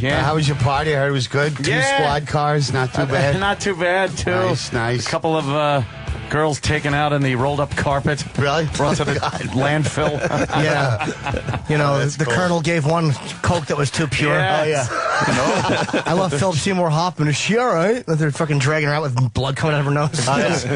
Yeah. How was your party? I heard it was good. Two squad cars, not too bad. Not too bad, too. Nice. A couple of girls taken out in the rolled-up carpet. Really? Brought to the landfill. Yeah. You know, the cool. Colonel gave one Coke that was too pure. Yes. Oh, yeah. I love Philip Seymour Hoffman. Is she all right? They're fucking dragging her out with blood coming out of her nose.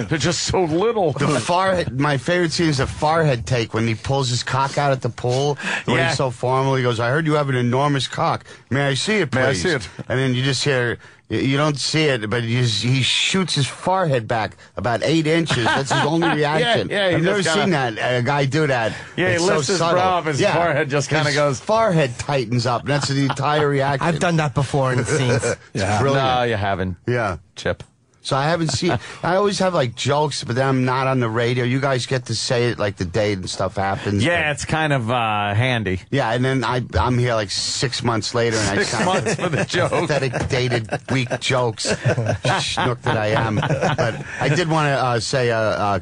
They're just so little. The forehead. My favorite scene is the forehead take when he pulls his cock out at the pool. When he's so formal, he goes, "I heard you have an enormous cock. May I see it, please?" May I see it? And then you just hear. You don't see it, but he shoots his forehead back about 8 inches. That's his only reaction. I've never seen that a guy do that. Yeah, it's he lifts so his subtle. brow up, his forehead just kind of His goes. forehead tightens up. That's the entire reaction. I've done that before in scenes. Brilliant. No, you haven't. Yeah. Chip. So I haven't seen. I always have like jokes, but then I'm not on the radio. You guys get to say it like the day and stuff happens. Yeah, it's kind of handy. Yeah, and then I'm here like 6 months later, and 6 months for the joke. Pathetic, dated, weak jokes. Schnook that I am. But I did want to say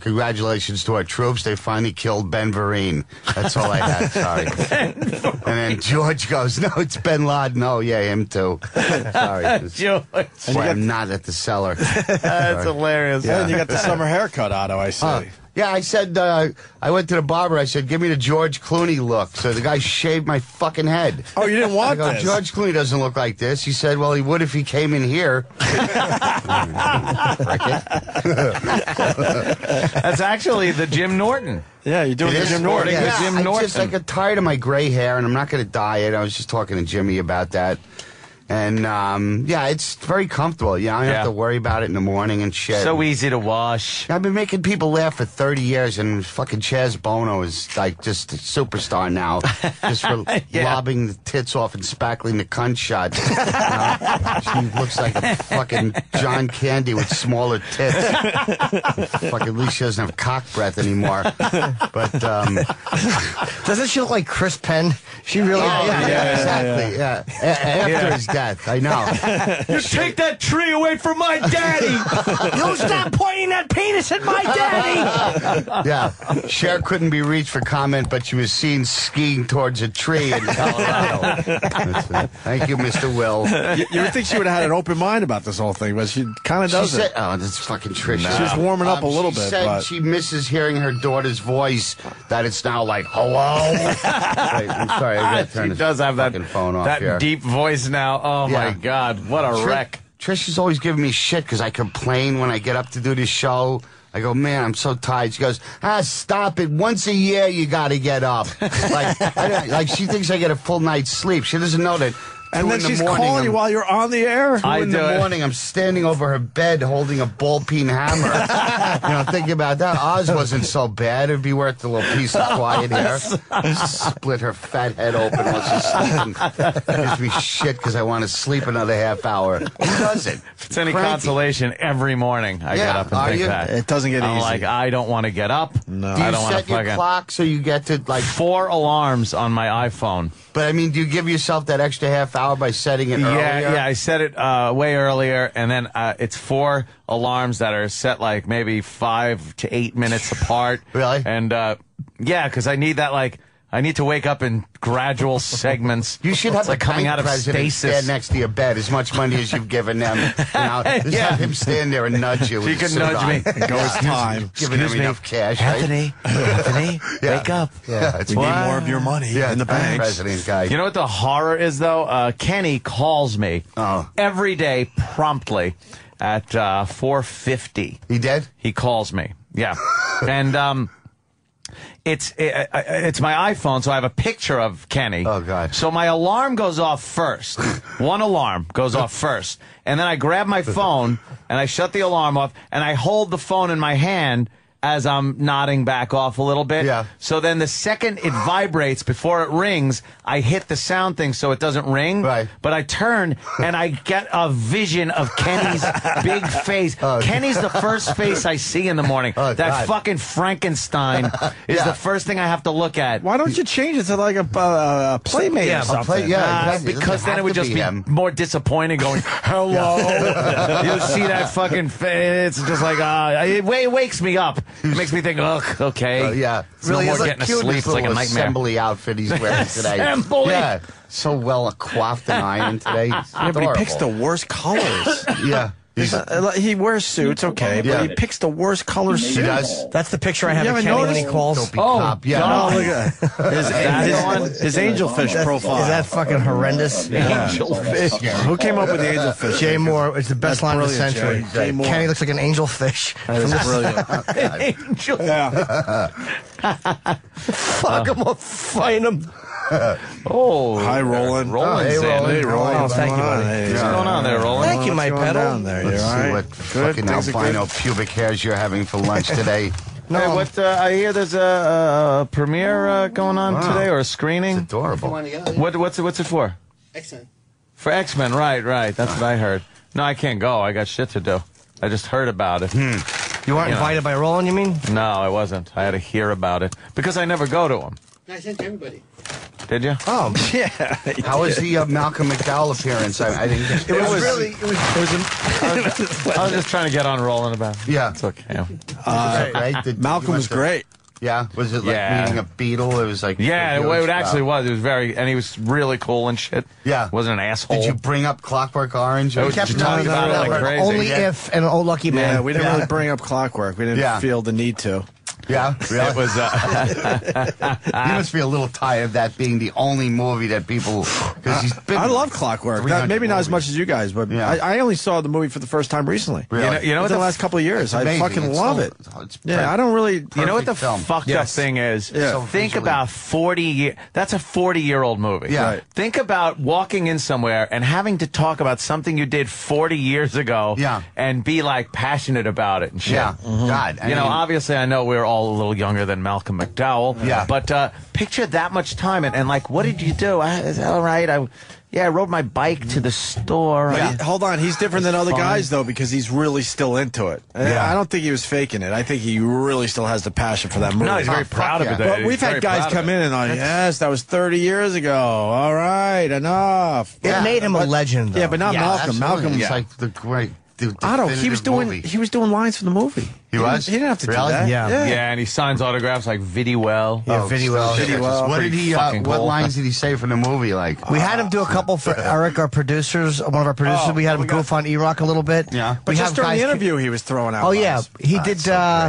congratulations to our troops. They finally killed Ben Vereen. That's all I had. Sorry. And then George goes, "No, it's Ben Laden." Oh yeah, him too. Sorry, George. That's why I'm not at the cellar. That's hilarious. Yeah. And you got the summer haircut, Otto, I see. Yeah, I said, I went to the barber, I said, "Give me the George Clooney look." So the guy shaved my fucking head. Oh, you didn't want I go, this? "George Clooney doesn't look like this." He said, "Well, he would if he came in here." That's actually the Jim Norton. Yeah, you're doing the Jim Norton. Yeah. Jim Norton. I got tired of my gray hair, and I'm not going to dye it. I was just talking to Jimmy about that. And, yeah, it's very comfortable. You know, I don't have to worry about it in the morning and shit. So easy to wash. I've been making people laugh for 30 years, and fucking Chaz Bono is, like, just a superstar now. Just for lobbing the tits off and spackling the cunt shot. She looks like a fucking John Candy with smaller tits. Fucking, at least she doesn't have cock breath anymore. But, Doesn't she look like Chris Penn? She really exactly. Yeah. After his death, I know. You take that tree away from my daddy. You stop pointing that penis at my daddy. Yeah. Cher couldn't be reached for comment, but she was seen skiing towards a tree in Colorado. Thank you, Mr. Will. You would think she would have had an open mind about this whole thing, but she kind of doesn't. Said, oh, that's fucking Trish. She's warming up a little bit. She said but she misses hearing her daughter's voice, that it's now like, "Hello?" Wait, I'm sorry, I gotta turn She this does have that, fucking phone off that here. deep voice now. Oh, my God. What a wreck. Trish is always giving me shit because I complain when I get up to do this show. I go, "Man, I'm so tired." She goes, "Stop it. Once a year you got to get up." Like she thinks I get a full night's sleep. She doesn't know that. and then she's calling you while you're on the air. 2 in the morning, I'm standing over her bed holding a ball-peen hammer. Thinking about that. Oz wasn't so bad. It'd be worth a little piece of quiet here. Split her fat head open while she's sleeping. Gives me shit because I want to sleep another half hour. Who does it? If it's any Cranky. consolation, every morning I get up and think that. It doesn't get I'm easy. like, I don't want to get up. No. Do I you don't want to set your fucking... clock so you get to, like... 4 alarms on my iPhone. But, I mean, do you give yourself that extra half hour by setting it earlier? Yeah, I set it way earlier, and then it's 4 alarms that are set like maybe 5 to 8 minutes apart. Really? And, yeah, because I need that, like, I need to wake up in gradual segments. You should have it's like coming out of president stasis. stand next to your bed, as much money as you've given them. Just have him stand there and nudge you. He with can a suit nudge on. me. Go his time. Giving him enough cash, right? Anthony, wake up. Yeah, it's We need more of your money in the banks. President guy. You know what the horror is, though? Kenny calls me every day promptly at 4:50. He did? He calls me. Yeah. And it's my iPhone, so I have a picture of Kenny. Oh, God. So my alarm goes off first. One alarm goes off first. And then I grab my phone, and I shut the alarm off, and I hold the phone in my hand as I'm nodding back off a little bit. Yeah. So then the second it vibrates before it rings, I hit the sound thing so it doesn't ring. Right. But I turn and I get a vision of Kenny's big face. Kenny's the first face I see in the morning. Oh, that God. fucking Frankenstein is the first thing I have to look at. Why don't you change it to like a playmate or something? Exactly. Because then it would just be him. more disappointing going, "Hello." You'll see that fucking face. It's just like, it wakes me up. It makes me think, ugh, okay. Yeah. Really, no more more getting cute, asleep. this It's like a little nightmare. assembly outfit he's wearing today. Assembly? Yeah. So well coiffed and ironed today. It's Yeah, but he picks the adorable. worst colors. Yeah. He wears suits, okay, Yeah. but he picks the worst color suits. He does. That's the picture I have You of haven't Kenny when he noticed? calls. Dopey cop. Yeah. God. Oh, look at that. His angelfish profile. Is that fucking horrendous? Angelfish. Who came up with the angelfish? Jay Moore, it's the best That's line of the brilliant, century. Jay. Jay Moore. Kenny looks like an angelfish. That is brilliant. Angel. Yeah. Fuck him up, find him. Oh, Hi, Roland. Roland's hey, in. Roland. Hey, Roland. Oh, What's thank going you, on? buddy. Hey, What's going on there, Roland? Thank you, my what's going pedal. down there? Let's You all see right? what fucking Things are albino good? pubic hairs you're having for lunch today. No, Hey, what? I hear there's a premiere going on Wow. today, or a It's screening. adorable. What's it for? X-Men. For X-Men, right. That's what I heard. No, I can't go. I got shit to do. I just heard about it. you weren't you know. invited by Roland, you mean? No, I wasn't. I had to hear about it because I never go to them. I sent to everybody. Did you? Oh, Yeah. How was the Malcolm McDowell appearance? I didn't get it was that. really. I was just trying to get on Roland about it. Yeah. It's okay. Right? Malcolm was great. Yeah. Was it like Yeah. meeting a beetle? It was like. Yeah, a it actually wow. was. It was very, and he was really cool and shit. Yeah. Wasn't an asshole. Did you bring up Clockwork Orange? Oh, Or kept did you talking about it like crazy. Only Yeah. if and old lucky man. Yeah, we didn't Yeah. really bring up Clockwork. We didn't Yeah. feel the need to. Yeah, really? It was. You must be a little tired of that being the only movie that people. Because he's been. I love Clockwork. 300 Maybe not as movies. much as you guys, but Yeah. I only saw the movie for the first time recently. Really? You know what Within the the last couple of years. I amazing. fucking It's love so- it. it's Yeah, I don't really. You know what the perfect film. fucked up Yes. thing is? Yeah. So Think visually- about 40 years. That's a 40-year-old movie. Yeah. Right. Think about walking in somewhere and having to talk about something you did 40 years ago. Yeah. And be like passionate about it and shit. Yeah. God. I You know, mean, obviously, I know we're all a little younger than Malcolm McDowell. Yeah. But picture that much time and like, what did you do? Is that all right? I rode my bike to the store. Hold on, he's different than other fun. guys though because he's really still into it. Yeah. I don't think he was faking it. I think he really still has the passion for that movie. No, he's very Oh, proud of fuck it. yeah. But we've had guys come in and like, yes, that was 30 years ago. All right, enough. It made him a legend, though. Yeah, but not Malcolm. absolutely. Malcolm, It's like the great. The Otto, he was definitive doing movie. lines for the movie. He was? He didn't have to do Really? that. Yeah. Yeah, and he signs autographs like Vidywell. Yeah, video well. Shit. well. What did he? Fucking What cool. lines did he say from the movie? Like We had him do a couple for Eric, our producers. One of our producers. we had him goof on E-Rock a little bit. Yeah. But We just have during the guys- interview, he was throwing out. Oh yeah, lines. he did.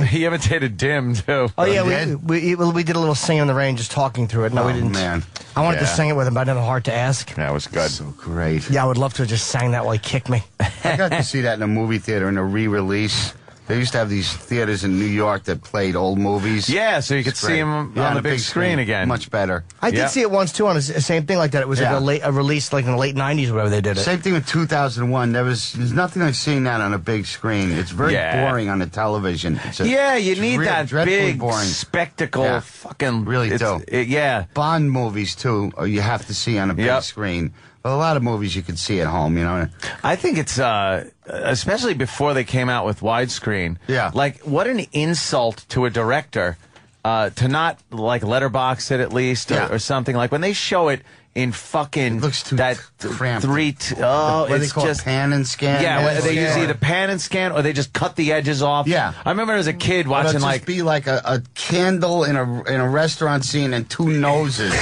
He imitated Dim, too. Oh yeah, He did? we did a little sing in the rain, just talking through it. No, we Oh, didn't. man. I wanted to Yeah. sing it with him, but I didn't have a heart to ask. That was good. so great. Yeah, I would love to have just sang that while he kicked me. I got to see that in a movie theater in a re-release. They used to have these theaters in New York that played old movies. Yeah, so you could It's see great. him Yeah, on the big screen again. Much better. I did Yeah. see it once too on the same thing like that. It was Yeah. like a release like in the late '90s, or whatever they did it. Same thing with 2001. There's nothing like seeing that on a big screen. It's very Yeah. boring on the television. Yeah, you it's need real that dreadfully big boring. spectacle. Yeah. Fucking Really it's- do. Yeah. Bond movies too, you have to see on a big Yep. screen. But a lot of movies you could see at home. You know. I think it's especially before they came out with widescreen. Yeah. Like, what an insult to a director to not like letterbox it at least Yeah. or something. Like when they show it in fucking It looks too that cramped. oh, What do they it's call it? just Pan and scan. Yeah, Yeah, they use yeah. either pan and scan or they just cut the edges off. Yeah. I remember as a kid Well, watching it'd like just be like a candle in a restaurant scene and two noses.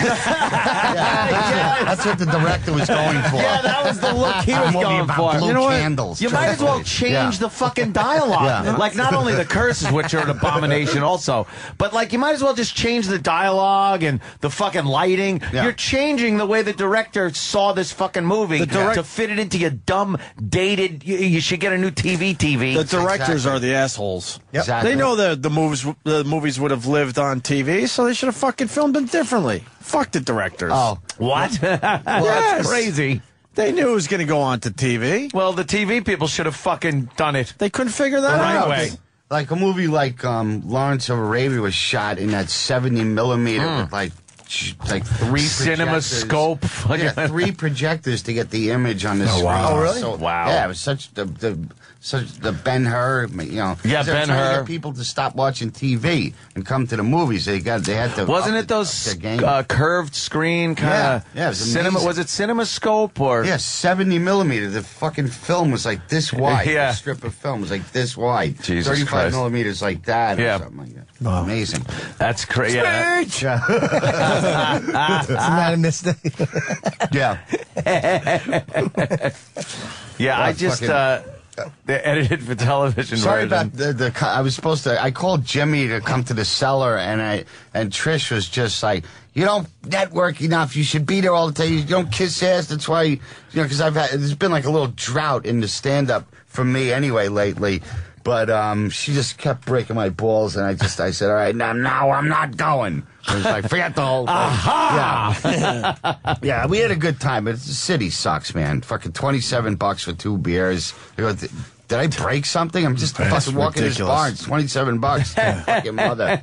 That's what the director was going for. yeah, that was the look he A was movie going about for. blue You know what? candles. You might as well change Yeah. the fucking dialogue. Yeah. Like not only the curses, which are an abomination also, but like you might as well just change the dialogue and the fucking lighting. Yeah. You're changing the way the director saw this fucking movie to fit it into your dumb, dated. You should get a new TV. The directors Exactly. are the assholes. Exactly. They know the movies would have lived on TV, so they should have fucking filmed them differently. Fuck the directors. Oh, What? Well, Yes. that's crazy. They knew it was going to go on to TV. Well, the TV people should have fucking done it. They couldn't figure that right out. way. like a movie like Lawrence of Arabia was shot in that 70 millimeter with like like 3 CinemaScope. Yeah, 3 projectors to get the image on the screen. wow. Oh, really? So, Wow. Yeah, it was such the Ben-Hur, you know. Yeah, they were trying to Ben-Hur. get people to stop watching TV and come to the movies. They had to. Wasn't up it those the game. curved screen kind of Yeah, it was cinema? amazing. Was it CinemaScope or? Yeah, 70 millimeter. The fucking film was like this wide. Yeah. The strip of film was like this wide. Jesus 35 Christ. millimeters like that. Yeah. Or something like that. Wow. Amazing. That's crazy. Yeah. It's not a mistake. Yeah. Yeah, I That's just fucking- they edited for television. Sorry version. about I was supposed to. I called Jimmy to come to the cellar, and Trish was just like, "You don't network enough. You should be there all the time. You don't kiss ass. That's why, you know, because there's been like a little drought in the stand up for me anyway lately." But she just kept breaking my balls, and I said, "All right, now I'm not going." I was like, "Forget the whole thing." Yeah. Yeah, we had a good time, but the city sucks, man. Fucking $27 for 2 beers. I go, did I break something? I'm just fucking walking this bar. It's $27. Fucking mother.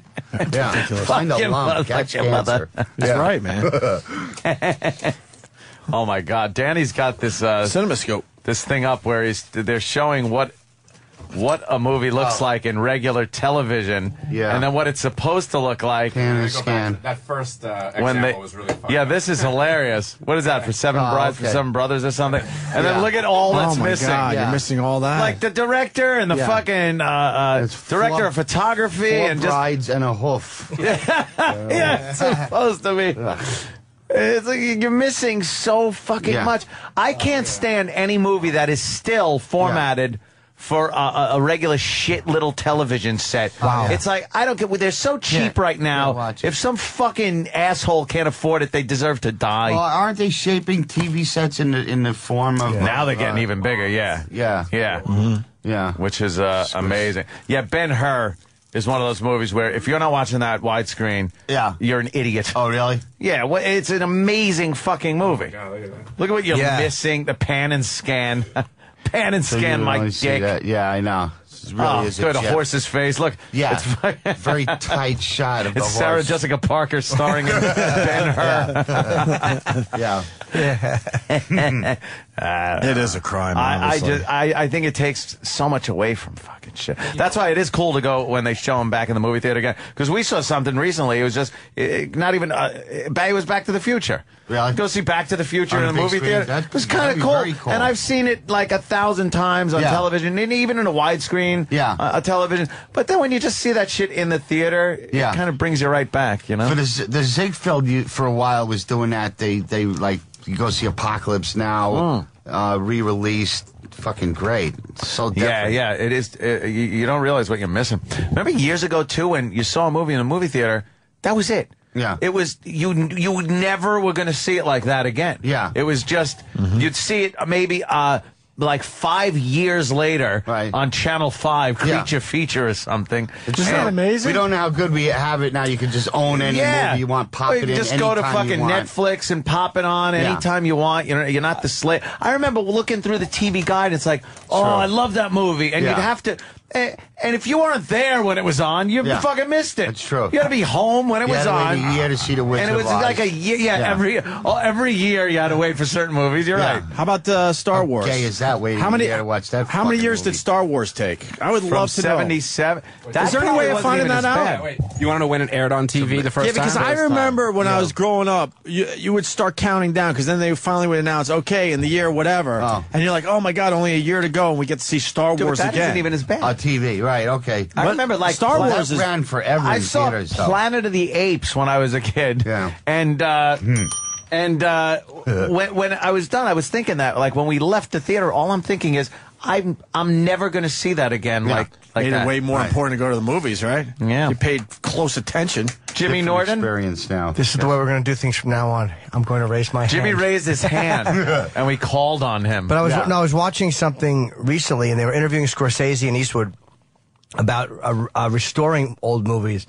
Yeah. Find a Fucking lump. Catch fucking mother. cancer. That's right, man. Oh my God, Danny's got this CinemaScope. this thing up where they're showing what a movie looks like in regular television, Yeah. and then what it's supposed to look like Can and Go back scan. to that first when example they. was really fun. Yeah, this is hilarious. What is that for Seven Brides for okay. Seven Brothers or something? And Yeah. then look at all that's oh my missing. God, Yeah. you're missing all that. Like the director and the Yeah. fucking It's director 4 of photography 4 and just brides and a hoof. yeah, it's supposed to be. It's like you're missing so fucking Yeah. much. I can't stand any movie that is still formatted for a regular shit little television set. Wow. It's like, I don't get, they're so cheap Yeah. right now. Yeah, watch it. If some fucking asshole can't afford it, they deserve to die. Well, aren't they shaping TV sets in the form of? Now they're getting even bigger, yeah. Yeah. Yeah. Yeah. Which is amazing. Yeah, Ben-Hur is one of those movies where if you're not watching that widescreen, Yeah. you're an idiot. Oh, really? Yeah, well, it's an amazing fucking movie. God, look at that. Look at what you're Yeah. missing, the pan and scan. Pan and So scan you my only see dick. that. Yeah, I know. This really Oh, is good, a jet. horse's face. Look, Yeah. it's, fucking- Very tight shot of the it's horse. Sarah Jessica Parker starring in Ben-Hur. Yeah. it is a crime. honestly. I think it takes so much away from fucking shit. That's why it is cool to go when they show them back in the movie theater again. Because we saw something recently. It was just not even. It was Back to the Future. Really? Go see Back to the Future On in a the big movie screen? theater. That'd It was be kind of cool. very cool. And I've seen it like 1,000 times on Yeah. television, and even in a widescreen Yeah. television. But then when you just see that shit in the theater, Yeah. it kind of brings you right back. You know. For the Ziegfeld for a while was doing that. They like you go see Apocalypse Now, re-released. Fucking great. It's so different. Yeah, it is. You don't realize what you're missing. Remember years ago too, when you saw a movie in a movie theater, that was it. Yeah. It was you never were going to see it like that again. Yeah. It was just you'd see it maybe like 5 years later Right. on Channel 5, Yeah. Creature Feature or something. It's Isn't that amazing? We don't know how good we have it now. You can just own any movie you want, pop Or it you in. can just go to anytime you fucking want. Netflix and pop it on Yeah. anytime you want. You know, you're not the slave. I remember looking through the TV guide. It's like, oh, True. I love that movie, and Yeah. you'd have to. And if you weren't there when it was on, you Yeah. fucking missed it. That's true. You had to be home when it You was had to wait on. a year to see The Wizard and it was of Oz. like a year. Yeah, Yeah. every year you had to wait for certain movies. You're Yeah. right. How about Star Wars? gay is that waiting How many? a year to watch that How many fucking years movie? did Star Wars take? I would From love to know. 77. Is there any way of finding that out? Wait, you want to know when it aired on TV the first Yeah, because time? I remember when I was growing up, you would start counting down because then they finally would announce, okay, in the year whatever, Oh. and you're like, oh my god, only a year to go, and we get to see Star Dude, Wars that again. isn't even as bad. On TV, right? Okay. I remember like Star Well, Wars that is ran forever I in saw theaters, though. Planet of the Apes when I was a kid. Yeah. And when I was done, I was thinking that like when we left the theater, all I'm thinking is I'm never going to see that again. Yeah. Like made that. it way more Right. important to go to the movies, right? Yeah. You paid close attention. Jimmy Different Norton. experience now. This is the way we're going to do things from now on. I'm going to raise my Jimmy hand. raised his hand, and we called on him. But I was Yeah. watching something recently, and they were interviewing Scorsese and Eastwood about restoring old movies.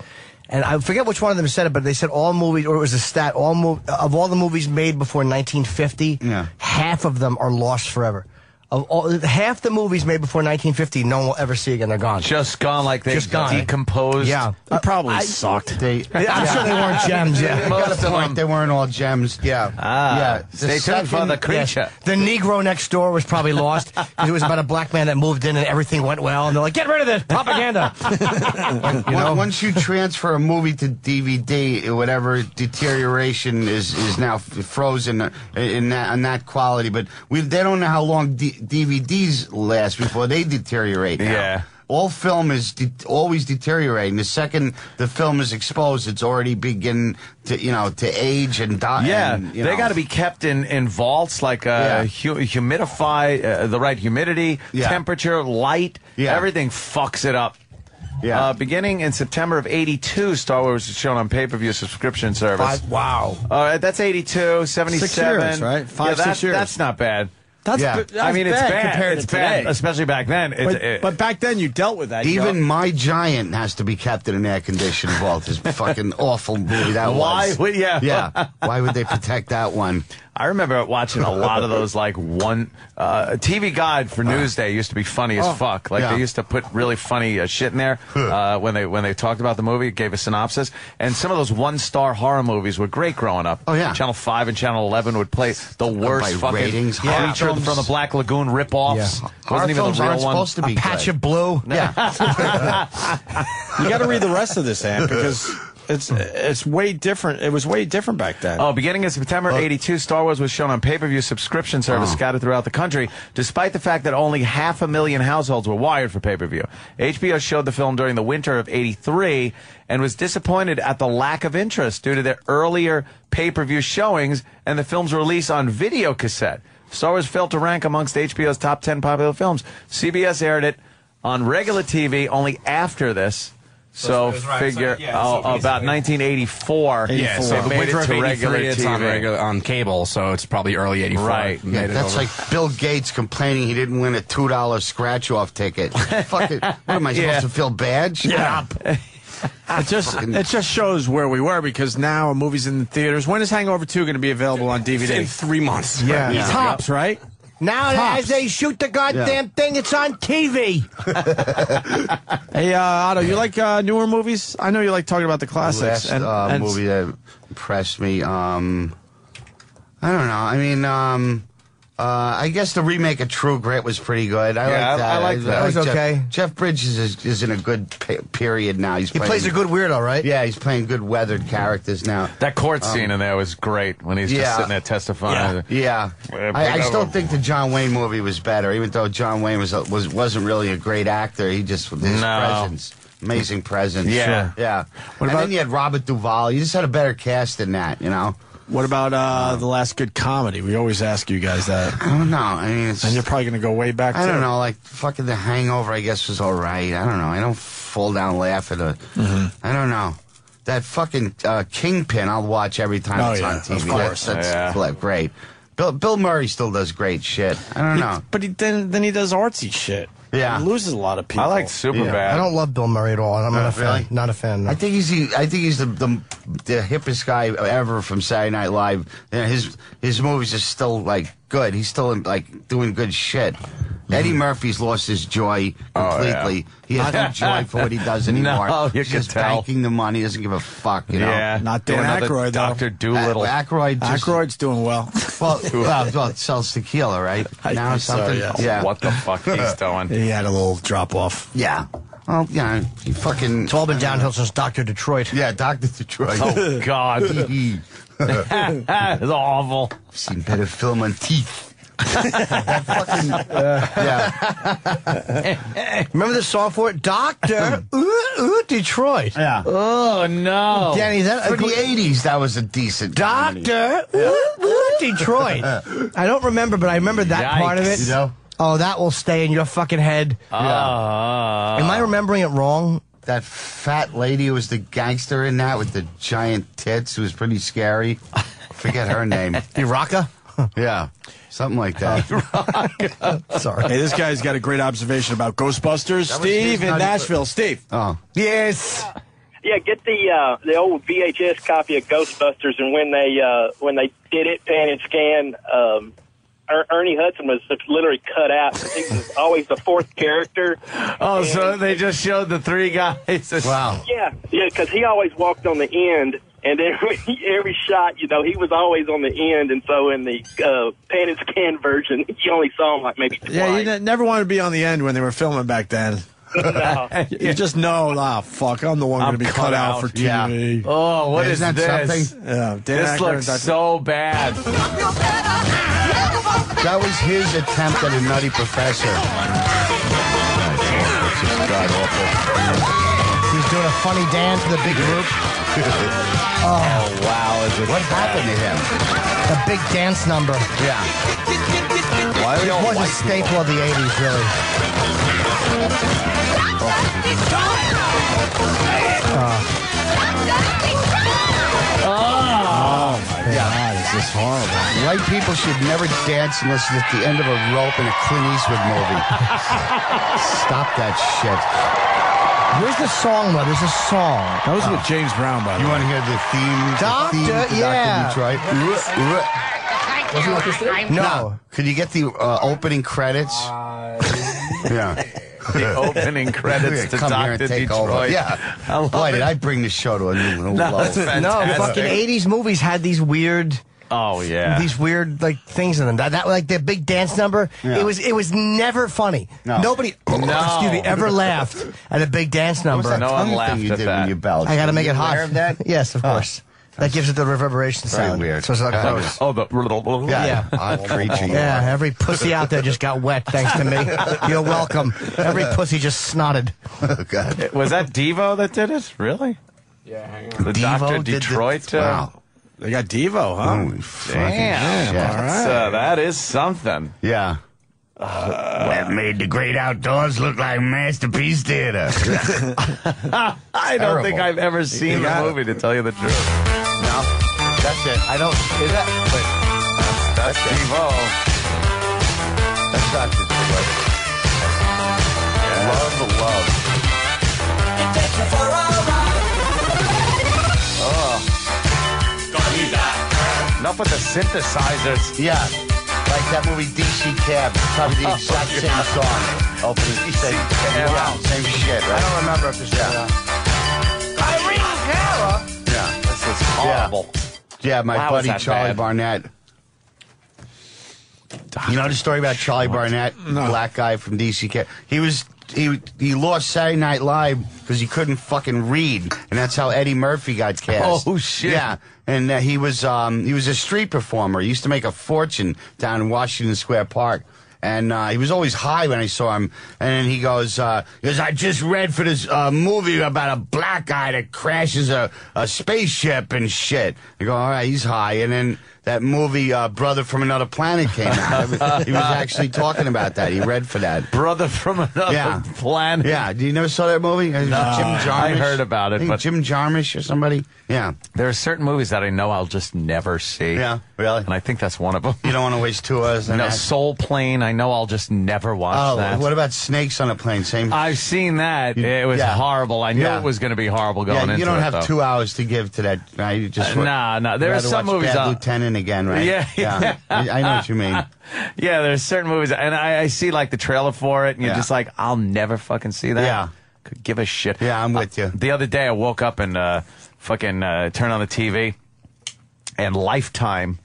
And I forget which one of them said it, but they said all movies, or it was a stat, of all the movies made before 1950, Yeah. half of them are lost forever. of half the movies made before 1950, no one will ever see again. They're gone. Just gone, like they Just gone. decomposed. Yeah. It probably sucked. I'm sure they weren't gems. Yeah. Most of them. They weren't all gems. Yeah. Ah, The stay tuned for the second- creature. The Negro Next Door was probably lost because it was about a black man that moved in and everything went well. And they're like, get rid of this propaganda. Once you transfer a movie to DVD, whatever deterioration is now frozen in that quality. But they don't know how long DVDs last before they deteriorate now. Yeah. All film is always deteriorating. The second the film is exposed, it's already beginning to age and die. Yeah, and, they got to be kept in vaults, like humidify, the right humidity, temperature, light. Yeah. Everything fucks it up. Yeah. Beginning in September of '82, Star Wars was shown on pay-per-view subscription service. Wow. That's '82, '77. 6 years, right? 5-6 years. That's not bad. That's, Yeah. that's I mean, it's bad compared it's to bad, today. especially back then. But back then, you dealt with that. Even My Giant has to be kept in an air-conditioned vault. This fucking awful movie that Why was. would- yeah. Why would they protect that one? I remember watching a lot of those, like, TV Guide for Newsday used to be funny as fuck. Like, Yeah. they used to put really funny shit in there when they talked about the movie, gave a synopsis. And some of those one-star horror movies were great growing up. Oh, yeah. Channel 5 and Channel 11 would play the worst By fucking ratings, creature horror from films. the Black Lagoon rip-offs. Yeah. Horror Wasn't even films the real aren't one. supposed to be Patch good. of blue. Yeah. You got to read the rest of this, Ant, because it's way different. It was way different back then. Oh, beginning in September '82, Star Wars was shown on pay-per-view subscription service scattered throughout the country, despite the fact that only 500,000 households were wired for pay-per-view. HBO showed the film during the winter of '83 and was disappointed at the lack of interest due to their earlier pay-per-view showings and the film's release on video cassette. Star Wars failed to rank amongst HBO's top 10 popular films. CBS aired it on regular TV only after this. So figure about 1984. Yeah, so it the made winter it of to regular '83, it's TV. on cable, so it's probably early '84. Right. Made Yeah, it that's over. like Bill Gates complaining he didn't win a $2 scratch-off ticket. Fuck it. What am I supposed to feel bad? Shut up. It just shows where we were, because now a movie's in the theaters. When is Hangover 2 going to be available on DVD? in 3 months. Yeah. Yeah. Tops, right? Now, Tops. as they shoot the goddamn thing, it's on TV. Hey, Otto, you like newer movies? I know you like talking about the classics. Last movie that impressed me, I don't know. I mean, I guess the remake of True Grit was pretty good. I like that. I like that. That was okay. Jeff Bridges is in a good period now. He plays a good weirdo, right? Yeah, he's playing good weathered characters now. That court scene in there was great when he's just sitting there testifying. Yeah, I still think the John Wayne movie was better, even though John Wayne wasn't really a great actor. He just his presence, amazing presence. Yeah. yeah. And then you had Robert Duvall. You just had a better cast than that, you know. What about the last good comedy? We always ask you guys that. I don't know. I mean, And you're probably going to go way back I too. don't know. Like fucking The Hangover, I guess was all right. I don't know. I don't fall down laughing. I don't know. That fucking Kingpin, I'll watch every time it's on TV. of course. That's great. Bill Murray still does great shit. I don't know. But then he does artsy shit. Yeah. He loses a lot of people. I like Superbad. I don't love Bill Murray at all. I'm not a fan. Really? Not a fan. No. I think he's the hippest guy ever from Saturday Night Live. You know, his movies are still like good. He's still like doing good shit. Eddie Murphy's lost his joy completely. He has no joy for what he does anymore. No, you He's can just tell. banking the money. He doesn't give a fuck. You know. Yeah, Not doing Dan another Aykroyd, though. Dr. Doolittle. Aykroyd just Aykroyd's doing well. well, it sells tequila, right? I Now or think so, something. yes. Yeah. What the fuck he's doing? He had a little drop off. Yeah. Well, yeah. He fucking. It's all been downhill since Dr. Detroit. Yeah, Dr. Detroit. Oh God, I've it's awful. seen better film on teeth. That fucking, yeah. Remember the song for it? Doctor Detroit. Yeah. Oh no, Danny, is that For the 80s, that was a decent comedy. Doctor Detroit? I don't remember, but I remember that Yikes. part of it. You know? Oh, that will stay in your fucking head. Am I remembering it wrong? That fat lady who was the gangster in that with the giant tits who was pretty scary. Forget her name. Iraka? Yeah. Something like that. Sorry. Hey, this guy's got a great observation about Ghostbusters. That was his Steve in nutty- Nashville. Steve. Oh. Yes. Yeah, get the old VHS copy of Ghostbusters, and when they did it, pan and scan, Ernie Hudson was literally cut out. He was always the fourth character. Oh, so they just showed the three guys. Wow. Yeah, because he always walked on the end, and every shot, you know, he was always on the end, and so in the pan and scan version, you only saw him like maybe twice. Yeah, you never wanted to be on the end when they were filming back then. No. You just know, fuck, I'm the one going to be cut out for TV. Oh, what is Isn't that this? something? Yeah, Dan This Aykroyd, looks that's- so bad. That was his attempt at a Nutty Professor. It's just god awful. He's doing a funny dance with a big group. Oh, wow. Is it What happened to him? A big dance number. Yeah. Why are we It all was a white staple of the 80s, really. Oh, my God, is this horrible. White people should never dance unless it's at the end of a rope in a Clint Eastwood movie. Stop that shit. Where's the song, though? There's a song. That was with James Brown, by the You way. want to hear the theme? Doctor, yeah. Detroit? No. Could you get the opening credits? Yeah. the opening credits to Come here Dr. and take Detroit. over. Yeah. I love Boy, it. did I bring the show to a new No, low. it's No, fantastic. fucking 80s movies had these weird... Oh, yeah. These weird like things in them. That like the big dance number. Yeah. It was never funny. No. Nobody excuse me ever laughed at a big dance What was number. that No one tongue laughed thing you at did that. when you belched? I got to make Were it you hot. aware of that? Yes, of course. That gives it the reverberation Very sound. weird. So it's like That close. was- Oh, the... Yeah. Odd creature. you Yeah, are. every pussy out there just got wet thanks to me. You're welcome. Every pussy just snotted. Oh, God. Was that Devo that did it? Really? Yeah, hang on. The Devo Dr. did the- Detroit? Wow. They got Devo, huh? Holy fucking Damn. shit. That is something. Yeah. That made the great outdoors look like Masterpiece Theater. I don't think Terrible. I've ever seen the got it. movie, to tell you the truth. No, that's it. I don't. Is that? But That's Devo. that's not the Love. Enough with the synthesizers. Yeah, like that movie DC Cab. Probably the exact same song. Opening. DC Cab. Yeah, same shit. Right? I don't remember if it's Yeah. This is horrible. Yeah, my Wow, was buddy that Charlie bad? Barnett. You know the story about Charlie Barnett, black guy from DC Cab? He lost Saturday Night Live because he couldn't fucking read, and that's how Eddie Murphy got cast. Oh, shit. Yeah, and he was a street performer. He used to make a fortune down in Washington Square Park. And he was always high when I saw him. And he goes, I just read for this movie about a black guy that crashes a spaceship and shit. I go, all right, he's high. And then that movie, Brother from Another Planet, came out. He was actually talking about that. He read for that. Brother from another Yeah. planet. Yeah, you never saw that movie? Jim Jarmusch. I heard about it, I think but- Jim Jarmusch or somebody. Yeah. There are certain movies that I know I'll just never see. Yeah, really? And I think that's one of them. You don't want to waste 2 hours on No, that? Soul Plane, I know I'll just never watch Oh, that. what about Snakes on a Plane? Same. I've seen that. It was Yeah. horrible. I knew Yeah. it was going to be horrible going Yeah, into you don't it, have though. 2 hours to give to that. You just Nah. There are rather some watch movies. Bad Lieutenant again, right? Yeah. I know what you mean. Yeah, there's certain movies, and I see like the trailer for it, and you're Yeah. just like, I'll never fucking see that. Yeah. Could give a shit. Yeah, I'm with you. The other day, I woke up and fucking turned on the TV, and Lifetime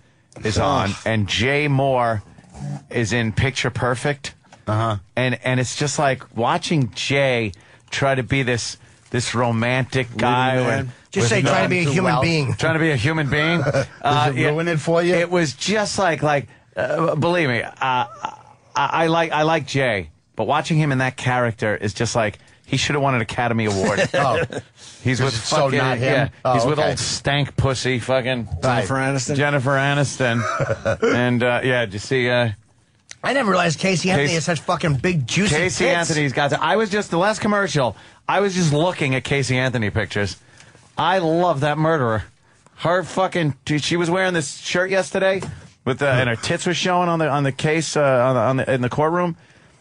is on, and Jay Moore is in Picture Perfect. And it's just like watching Jay try to be this romantic guy. man. Just say trying to be a human being. Trying to be a human being. Does it ruin it for you? It was just like believe me, I like Jay, but watching him in that character is just like he should have won an Academy Award. Oh, He's with so fucking not him? yeah. Oh, He's with okay. old stank pussy fucking Jennifer Aniston. Jennifer Aniston, and yeah, did you see I never realized Casey Anthony has such fucking big juicy Casey tits. Anthony's got? I was just the last commercial. I was just looking at Casey Anthony pictures. I love that murderer. Her fucking. She was wearing this shirt yesterday with and her tits were showing on the case in the courtroom.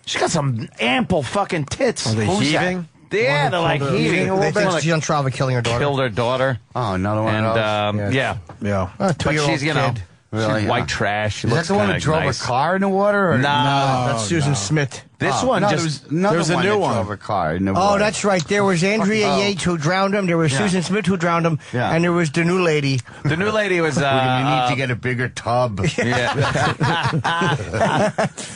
She got some ample fucking tits. Are they Who's heaving? that? Yeah, they're like heaving. A They little bit. think Like she's on trial for killing her daughter. killed her daughter. Oh, another one And of those. yeah. Yeah. A 2-year-old But she's, you know, kid. Really? White trash. She Is that looks the one kinda that drove nice. a car in the water? Or? No, That's Susan Smith. This one no, just. there was a one new that one. drove a car in the Oh, water. that's right. There was Andrea Yates who drowned him. There was Susan Smith who drowned him. Yeah. And there was the new lady. The new lady was. We need to get a bigger tub. Yeah.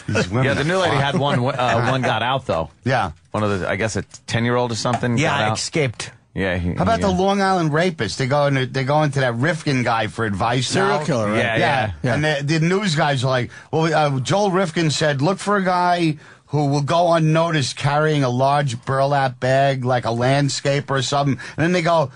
These women Yeah, the new lady are had one. One got out though. Yeah. One of the, I guess, a 10-year-old or something. got Yeah, out. escaped. Yeah. How about the Long Island rapists? They go into that Rifkin guy for advice. Serial now. killer, right? Yeah. And the news guys are like, well, Joel Rifkin said, look for a guy who will go unnoticed carrying a large burlap bag like a landscaper or something. And then they go,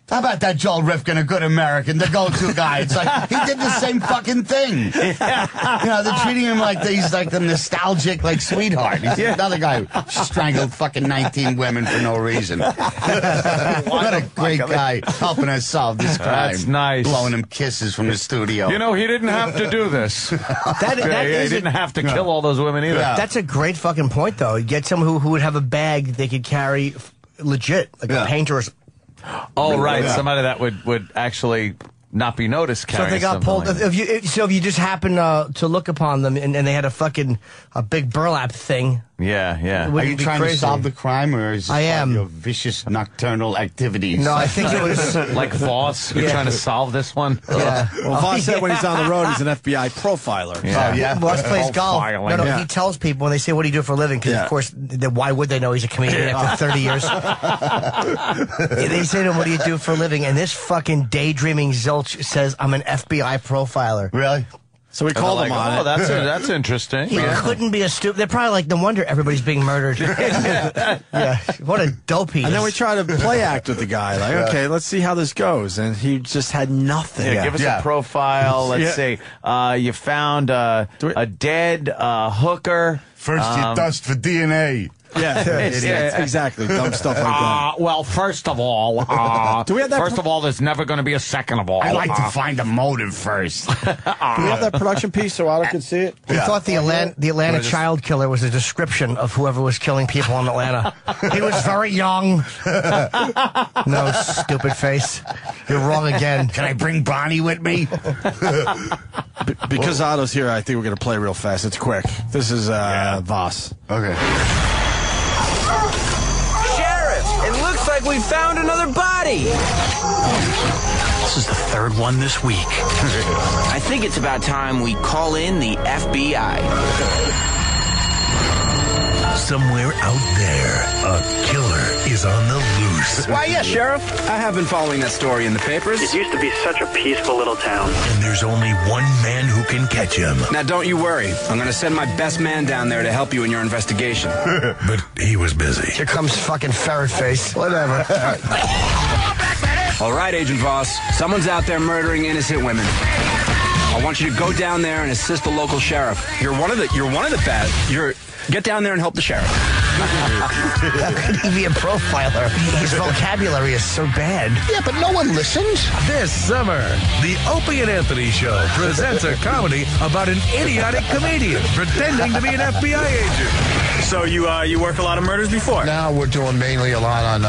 how about that Joel Rifkin, a good American, the go-to guy? It's like, he did the same fucking thing. You know, they're treating him like he's like the nostalgic, like, sweetheart. He's another guy who strangled fucking 19 women for no reason. What a great guy helping us solve this crime. That's nice. Blowing him kisses from the studio. You know, he didn't have to do this. That he is didn't have to kill all those women either. Yeah. That's a great fucking point, though. Get someone who would have a bag they could carry legit, like a painter or something. Oh, right. Somebody that would actually not be noticed So if carrying they got something pulled, like that. if you just happen to look upon them and they had a big burlap thing. Yeah. Would Are it you be trying crazy? to solve the crime, or is this I part of am. your vicious nocturnal activities? No, I think it was. Like Voss, you're trying to solve this one? Yeah. Well, Voss said when he's on the road, he's an FBI profiler. Yeah. Oh, yeah. Voss plays golf. Profiling. No, Yeah. he tells people when they say, "What do you do for a living?" Because Yeah. of course, why would they know he's a comedian after 30 years? They say to him, "What do you do for a living?" And this fucking daydreaming zilch says, "I'm an FBI profiler." Really? So we called him on it. That's interesting. He couldn't be a stupid. They're probably like, no wonder everybody's being murdered. Yeah, what a dope he is. And then we tried to play act with the guy. Like, okay, let's see how this goes. And he just had nothing. Yeah, give us a profile. Let's see. You found a dead hooker. First you dust for DNA. Yeah, exactly. Dumb stuff like that. Well, first of all, Do we have that first of all, there's never going to be a second of all. I like to find a motive first. Do we have that production piece so Otto could see it? We thought the Atlanta child killer was a description of whoever was killing people in Atlanta. He was very young. No, stupid face. You're wrong again. Can I bring Bonnie with me? Because Otto's here, I think we're going to play real fast. It's quick. This is Voss. Okay. Sheriff, it looks like we found another body. This is the third one this week. I think it's about time we call in the FBI. Somewhere out there, a killer is on the loose. Why, yes, Sheriff. I have been following that story in the papers. It used to be such a peaceful little town. And there's only one man who can catch him. Now, don't you worry. I'm going to send my best man down there to help you in your investigation. But he was busy. Here comes fucking ferret face. Whatever. All right, Agent Voss. Someone's out there murdering innocent women. I want you to go down there and assist the local sheriff. You're one of the bad. Get down there and help the sheriff. How could he be a profiler? His vocabulary is so bad. Yeah, but no one listens. This summer, the Opie and Anthony Show presents a comedy about an idiotic comedian pretending to be an FBI agent. So you work a lot of murders before? Now we're doing mainly a lot on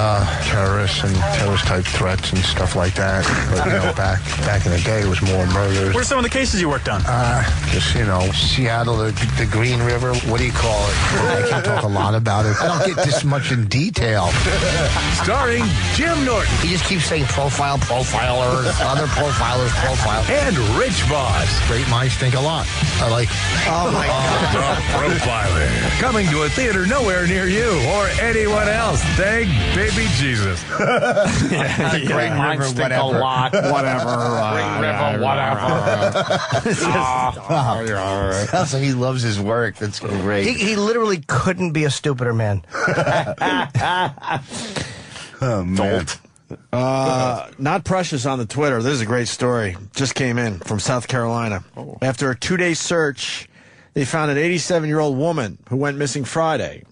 terrorists and terrorist-type threats and stuff like that. But, you know, back in the day, it was more murders. What are some of the cases you worked on? Just, you know, Seattle, the Green River, what do you call it? I can't talk a lot about it. I don't get this much in detail. Starring Jim Norton He just keeps saying profiler, other profilers, profile. and Rich Voss. Great minds think a lot. I like Oh, my God. The Profiler. Coming to a theater nowhere near you or anyone else. Thank baby Jesus. Great Mine River, stink a whatever. lot. Great River, whatever. So he loves his work. That's great. He literally couldn't be a stupider man. Oh, man. Not Precious on the Twitter. This is a great story. Just came in from South Carolina. After a 2-day search, they found an 87-year-old woman who went missing Friday.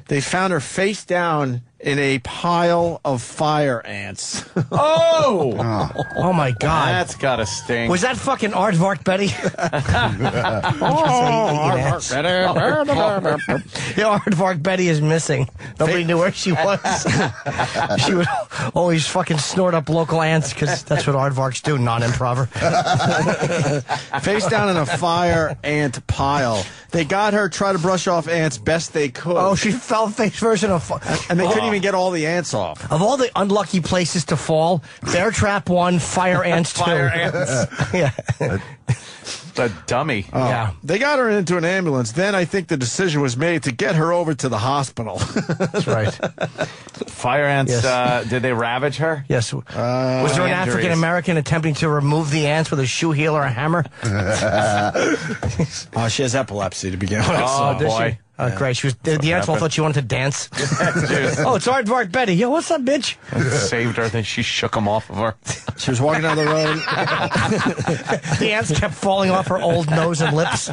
They found her face down in a pile of fire ants. Oh! Oh, my God. That's gotta sting. Was that fucking Aardvark Betty? Yeah, Aardvark Betty is missing. Nobody knew where she was. She would always fucking snort up local ants because that's what aardvarks do, non-improver. Face down in a fire ant pile. They got her try to brush off ants best they could. Oh, she fell face first in a and they couldn't even get all the ants off. Of all the unlucky places to fall, Bear Trap 1, Fire Ants 2. Fire ants. Yeah. The dummy. Yeah. They got her into an ambulance. Then I think the decision was made to get her over to the hospital. That's right. Fire ants, Yes. did they ravage her? Yes. Was there an injuries. African American attempting to remove the ants with a shoe heel or a hammer? Oh, she has epilepsy to begin with. Oh, Did boy. she? Oh, great. She was. The ants all thought she wanted to dance. Oh, it's Aardvark Betty. Yo, what's up, bitch? Saved her, then she shook them off of her. She was walking down the road. The ants kept falling off her old nose and lips.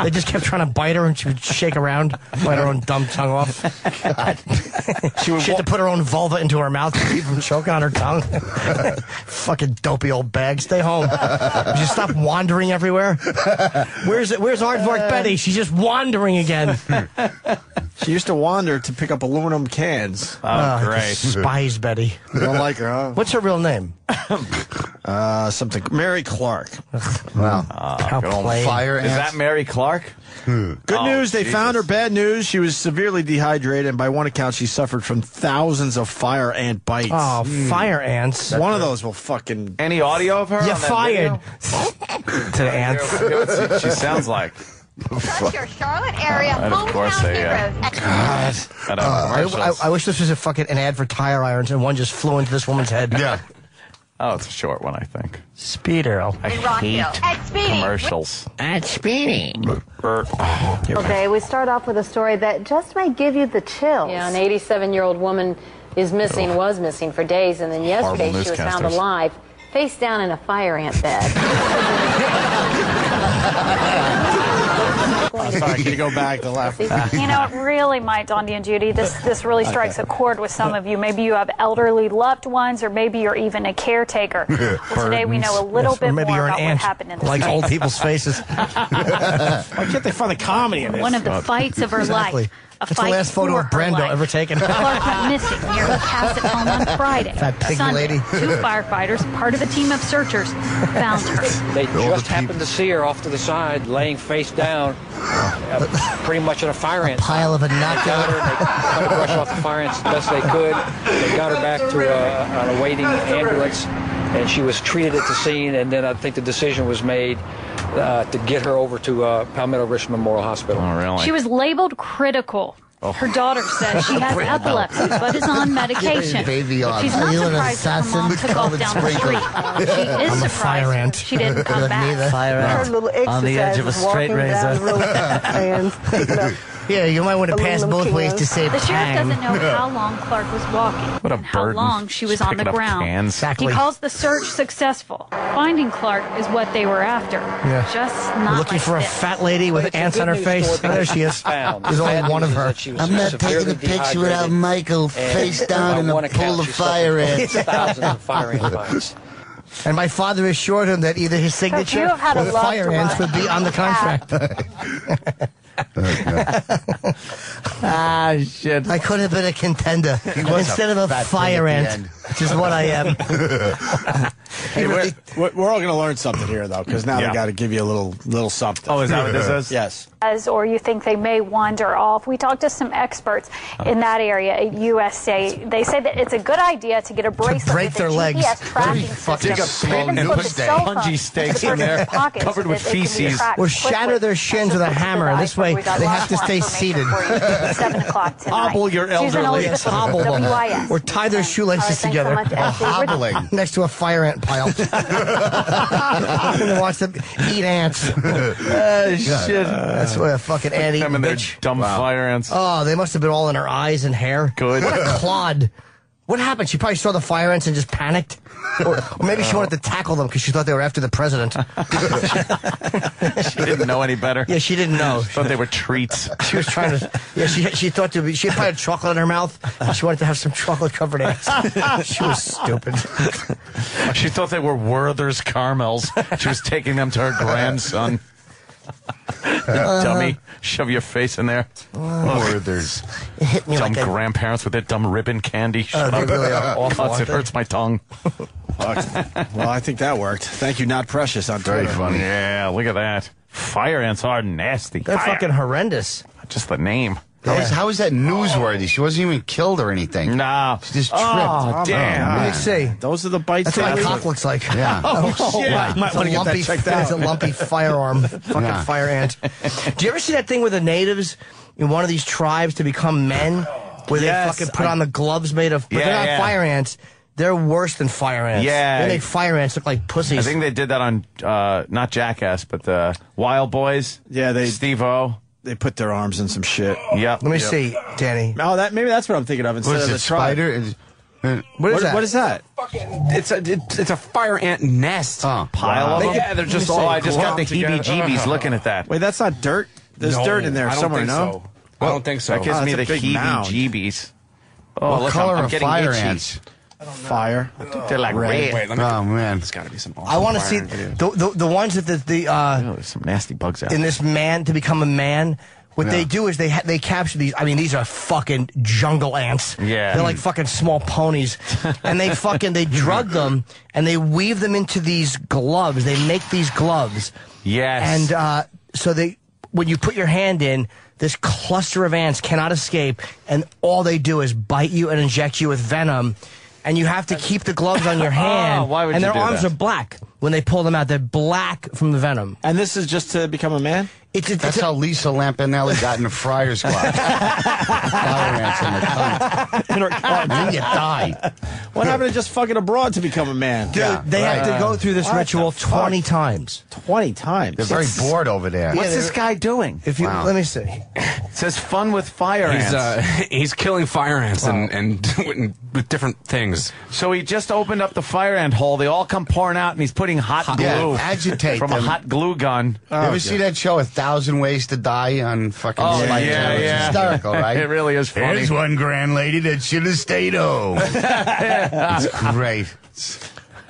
They just kept trying to bite her, and she would shake around, bite her own dumb tongue off. She had to put her own vulva into her mouth to keep from choking on her tongue. Fucking dopey old bag. Stay home. Would you stop wandering everywhere? Where's Aardvark Betty? She's just wandering again. She used to wander to pick up aluminum cans. Oh, great. Despise Betty. You don't like her, huh? What's her real name? Something. Mary Clark. Wow. How good old plain. Fire Is ants. that Mary Clark? Good news, they found her. Bad news, she was severely dehydrated, and by one account, she suffered from thousands of fire ant bites. Oh, fire ants. One of those will fucking... Any audio of her? You're on that fired. video? To the ants. What's she sounds like. Trust your Charlotte area And of course hometown they, heroes. I wish this was an ad for tire irons and one just flew into this woman's head. Yeah. Oh, it's a short one, I think. Speedo. I In Rockville. hate At Speedy. commercials. At Speedy. Okay, we start off with a story that just might give you the chills. Yeah, an 87-year-old woman was missing for days, and then yesterday she was found newscasters. alive, face down in a fire ant bed. Oh, sorry, can you go back to left? You know, it really might, Dondi and Judy, this really strikes a chord with some of you. Maybe you have elderly loved ones, or maybe you're even a caretaker. Well, today we know a little bit more you're an about what ant, happened in this like case. old people's faces. Why can't they find the comedy in this? One of the fights of her Exactly. life. A That's the fight last photo for of her Brendo life. ever taken. Clark went missing near her Cassett home on Friday. That piggy Sunday, lady. 2 firefighters, part of a team of searchers, found her. They just happened to see her off to the side, laying face down, pretty much in a fire ant. Pile of a They got knockout. her, they tried to brush off the fire ants the best they could. They got her back to an awaiting ambulance, and she was treated at the scene, and then I think the decision was made to get her over to Palmetto Richmond Memorial Hospital. Oh, really? She was labeled critical. Her daughter says she has epilepsy, but is on medication. Baby on. She's not surprised that her mom took off down the street. She is I'm a fire ant. surprised she didn't come back. Fire Her little on the edge of a straight razor. Yeah, you might want to pass both ways to save The sheriff time. doesn't know how long Clark was walking What a and how burden. long she was Just on the picking up ground. cans. Exactly. He calls the search successful. Finding Clark is what they were after. Yeah. Just not Looking like for a this. fat lady with ants on her face. There she is. There's only one of her. I'm not taking a picture without Michael face down in a pool of fire ants. Thousands of fire ant bites. And my father assured him that either his signature you have had a or the loved fire ants one. would be on the contract. Ah, shit. I could have been a contender instead of a fat fire thing at the ant, end. which is what I am. Hey, we're all going to learn something here, though, because now Yeah. they got to give you a little something. Oh, is that what this is? Yes. Or you think they may wander off. We talked to some experts in that area at USA. They say that it's a good idea to get a bracelet break with their a legs. GPS tracking fucking system. slow Even news put the day. cell phone Bungee into stakes the in there, person's pocket covered so with that they can be feces. tracked Or quickly. shatter their shins with a hammer. This way We got they lots have to more stay information seated. for you at 7 o'clock tonight. Hobble your Susan elderly. Elizabeth, Hobble them. WIS. Or tie their shoelaces Thanks so together. much, Ashley. We're- Hobbling. Next to a fire ant pile. And watch them eat ants. Shit. That's what a fucking ant Them eating and their bitch. dumb fire ants. Oh, they must have been all in her eyes and hair. Good. What a clod. What happened? She probably saw the fire ants and just panicked. Or maybe she wanted to tackle them because she thought they were after the president. She didn't know any better. Yeah, she didn't know. She thought they were treats. She was trying to. Yeah, she thought to be. She probably had chocolate in her mouth. And she wanted to have some chocolate covered ants. She was stupid. She thought they were Werther's caramels. She was taking them to her grandson. Dummy, shove your face in there. Werther's. It hit me Dumb like grandparents with their dumb ribbon candy. Shut they up. really are awful, It aren't they? hurts my tongue. Well, I think that worked. Thank you, Not Precious, on Twitter. Very funny. Yeah, look at that. Fire ants are nasty. They're fucking horrendous. Just the name. How is that newsworthy? She wasn't even killed or anything. Nah. She just tripped. Oh, damn. Let me see. Those are the bites. That's what my cock looks like. Yeah. Oh, shit. Yeah. Might want to get that checked out. It's a lumpy firearm. Fucking Yeah. fire ant. Do you ever see that thing with the natives in one of these tribes to become men? Where Yes, they fucking put on the gloves made of... But Yeah, they're not yeah. fire ants. They're worse than fire ants. Yeah. They make fire ants look like pussies. I think they did that on, not Jackass, but the Wild Boys. Yeah, Steve-O. They put their arms in some shit. Yep. Let me see, Danny. Oh, maybe that's what I'm thinking of instead What is of it, the tribe. spider? What is that? What is that? It's a fire ant nest. Oh, Pile of them? Yeah, they're just Oh, all I just got the clumped together. heebie-jeebies looking at that. Wait, that's not dirt? There's dirt in there I don't somewhere, think no? so. I don't think so. That gives Oh, me the that's a big mound. heebie-jeebies. Oh, What look, color I'm are getting fire itchy. ants? Fire. They're like red. Wait, let me. Oh, man. There's got to be some. I want to see the ones that Oh, there's some nasty bugs out in there. this man to become a man. What Yeah. they do is they capture these. I mean, these are fucking jungle ants. Yeah. They're like fucking small ponies, and they drug them and they weave them into these gloves. They make these gloves. Yes. And so when you put your hand in, this cluster of ants cannot escape, and all they do is bite you and inject you with venom. And you have to keep the gloves on your hand. why would and you their do arms that? are black when they pull them out. They're black from the venom. And this is just to become a man? That's how Lisa Lampanelli got in the Friar Squad. Fire ants in her cunt. And then you die. What happened to just fucking abroad to become a man? Dude, Yeah, they have to go through this What ritual the fuck? 20 times. 20 times. They're very bored over there. What's this guy doing? If you Wow. let me see. It says fun with fire ants. He's killing fire ants and with different things. So he just opened up the fire ant hole. They all come pouring out, and he's putting hot glue agitate from them. a hot glue gun. You ever see that show, 1,000 Ways to Die on fucking Oh, Spike yeah, Channel? It's yeah. hysterical, right? It really is funny. There's one grand lady that should have stayed home. It's great.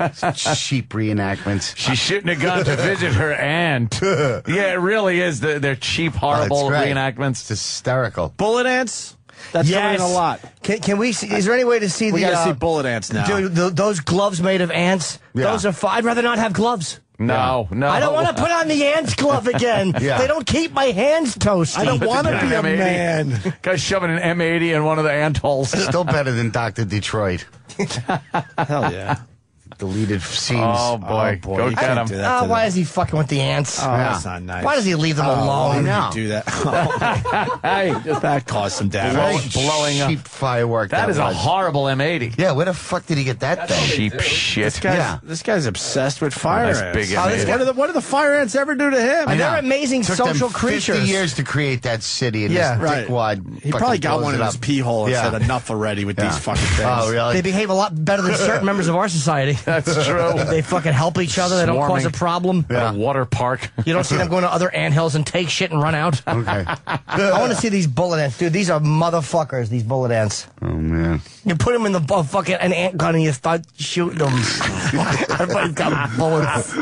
It's cheap reenactments. She's shooting a gun to visit her aunt. Yeah, it really is. They're cheap, horrible great. reenactments. It's hysterical. Bullet ants? That's coming in a lot. Can we see? Is there any way to see We the? got to see bullet ants now. Dude, those gloves made of ants. Yeah. Those are. I'd rather not have gloves. No. I don't want to put on the ants glove again. Yeah. They don't keep my hands toasty. I don't want to be a M80. man. Guy's shoving an M80 in one of the ant holes. Still better than Dr. Detroit. Hell yeah. Deleted scenes. Oh, boy. boy, Go you get can't him. do that to why them. is he fucking with the ants? Oh, that's not nice. Why does he leave them alone? no. Do that. Hey, that caused some damage. Blowing up. Cheap firework. That is a was. horrible M80. Yeah, where the fuck did he get that thing? Cheap shit. This guy's obsessed with fire Nice ants. big M80. What do the fire ants ever do to him? And they're amazing Took social them creatures. 50 years to create that city, and Yeah. this Right. dickwad He probably got one in his up. pee hole and Yeah. said enough already with Yeah. these fucking things. Oh, really? They behave a lot better than certain members of our society. That's true. They fucking help each other. They don't cause a Swarming. problem. At a water park. You don't see them going to other anthills and take shit and run out. Okay. I want to see these bullet ants. Dude, these are motherfuckers, these bullet ants. Oh, man. You put them in the fucking an ant gun and you start shooting them. Everybody's got bullets.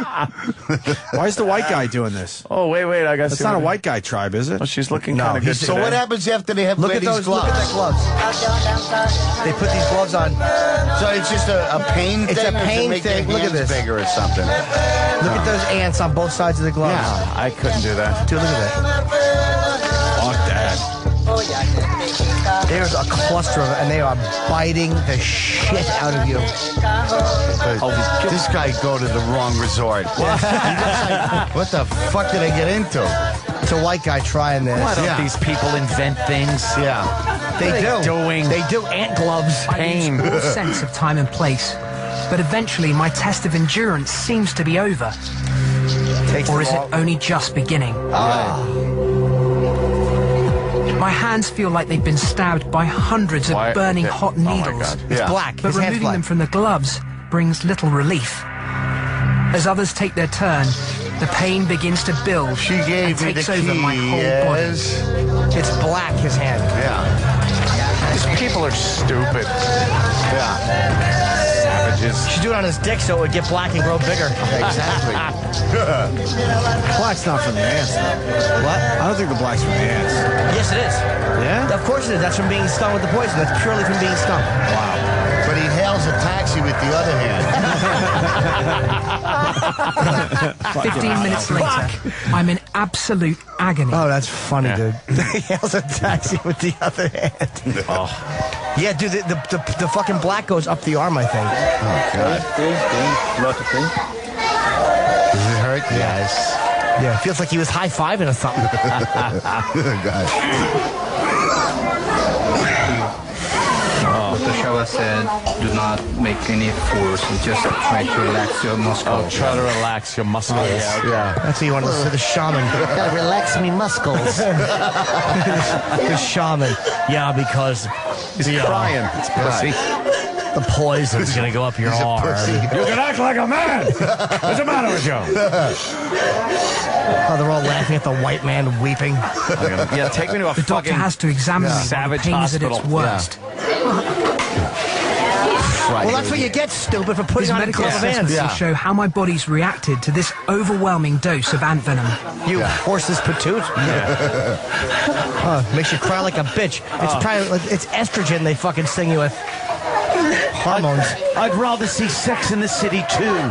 Why is the white guy doing this? Oh, wait. I got. That's not a white guy tribe, is it? Oh, she's looking No, kind of good he's- So today. what happens after they have Look wear at these those. gloves? Look at that gloves. They put these gloves on. So it's just a pain It's thing? a or does it pain make their thing. Look at hands this. bigger or something? Look at those ants on both sides of the gloves. Yeah. I couldn't do that. Dude, look at that. Fuck that. There's a cluster of it, and they are biting the shit out of you. But this guy go to the wrong resort. What the fuck did I get into? It's a white guy trying this. Why don't Yeah. these people invent things? Yeah. They do. Doing They do. Ant gloves. pain. All sense of time and place. But eventually my test of endurance seems to be over. Takes Or them is it all- only just beginning? My hands feel like they've been stabbed by hundreds of burning hot needles. It's black. But His hand's removing black. them from the gloves brings little relief. As others take their turn, the pain begins to build She gave and me takes the over my whole body. keys. It's black, his hand. Yeah. These people are stupid. Yeah. Savages. You should do it on his dick so it would get black and grow bigger. Exactly. Black's not from the ants. What? I don't think the black's from the ants. Yes, it is. Yeah? Of course it is. That's from being stung with the poison. That's purely from being stung. Wow. But he hails a taxi with the other hand. 15 minutes later, I'm in absolute agony. Oh, that's funny, dude. He hails a taxi with the other hand. Yeah, dude, the fucking black goes up the arm, I think. Oh, God. Does it hurt? Yes. Yeah, it feels like he was high-fiving or something. God. The shower said, do not make any force, just try to relax your muscles. Oh, try to relax your muscles. Yeah. That's what you want to listen to the shaman. Gotta relax me muscles. The shaman. Yeah, because He's crying. It's pussy. the poison's gonna go up your arm. You can act like a man. What's the matter with you? Oh, they're all laughing at the white man weeping. Yeah, take me to a The doctor fucking has to examine me while the savage pain is at hospital. its worst. Well, that's what you get, stupid, for putting His on a medical glove of ants. assessments will show how my body's reacted to this overwhelming dose of ant venom. You horse's patoot. Makes you cry like a bitch. It's probably it's estrogen they fucking sting you with. Hormones. I'd rather see Sex in the City too.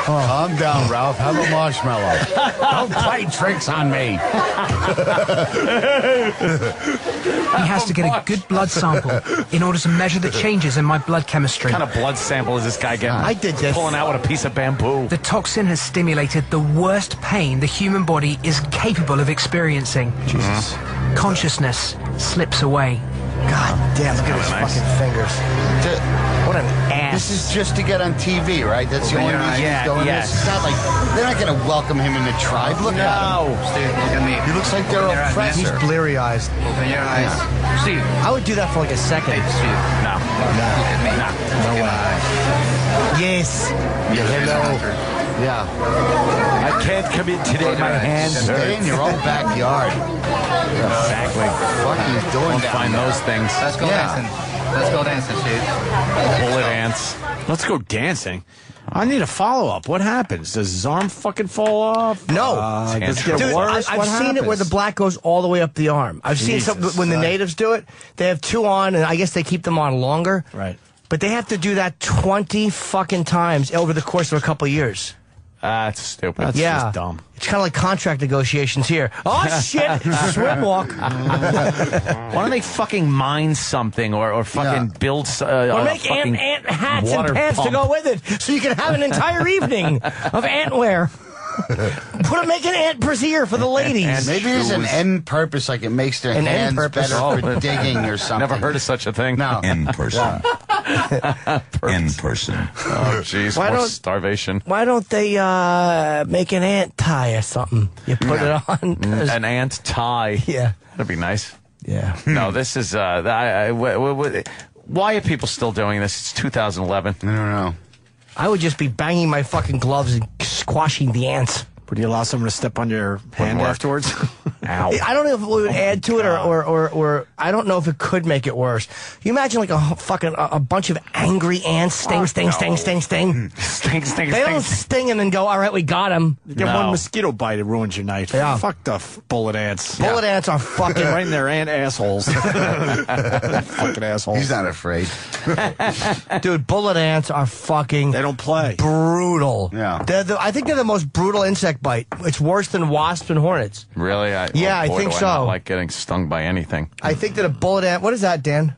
Calm down, Ralph. Have a marshmallow. Don't play tricks on me. He has to get a good blood sample in order to measure the changes in my blood chemistry. What kind of blood sample is this guy getting? I did this. Pulling out with a piece of bamboo. The toxin has stimulated the worst pain the human body is capable of experiencing. Jesus. Consciousness slips away. God damn, look at his fucking fingers. What an ass. This is just to get on TV, right? That's the only reason he's doing this. It's not like they're not going to welcome him in the tribe. Look at him. Steve, look at me. He looks like they're oppressor. He's bleary-eyed. Open your eyes. Steve. I would do that for like a second. Steve. No. Look at me. No way. Yes. Yeah, hello. Yeah. I can't come in today. My hands Stay in hurt. your own backyard. Exactly. What are you doing Won't down find there? those things. Let's go dancing. Let's go dancing, Steve. Bullet ants. Let's go dancing. I need a follow-up. What happens? Does his arm fucking fall off? No. Does it get Dude, worse? I've What seen it where the happens? black goes all the way up the arm. I've seen some when the natives do it. They have two on, and I guess they keep them on longer. Right. But they have to do that 20 fucking times over the course of a couple of years. That's stupid. That's Yeah. just dumb. It's kind of like contract negotiations here. Oh, shit! Swim walk. Why don't they fucking mine something or fucking build Or make ant hats and pants to go with it, so you can have an entire evening of antwear. Make an ant brassiere for the ladies. Maybe there's an end purpose, like it makes their An end hands purpose? better for digging or something. Never heard of such a thing. No. In person. In person. Oh, jeez. Why More don't- starvation. Why don't they make an ant tie or something? You put it on. An ant tie. Yeah. That'd be nice. Yeah. No, this is. Why are people still doing this? It's 2011. I don't know. I would just be banging my fucking gloves and squashing the ants. Would you allow someone to step on your hand afterwards? Ow. I don't know if it would add to it or I don't know if it could make it worse. You imagine like a bunch of angry ants sting. Sting, They don't sting and then go, all right, we got him. Get one mosquito bite, it ruins your night. Yeah. Fuck the bullet ants. Bullet ants are fucking Right in their ant assholes. Fucking assholes. He's not afraid. Dude, bullet ants are fucking They don't play. brutal. Yeah. I think they're the most brutal insect bite. It's worse than wasps and hornets. Really? Yeah, I boy, think do so. I not like getting stung by anything. I think that a bullet ant. What is that, Dan?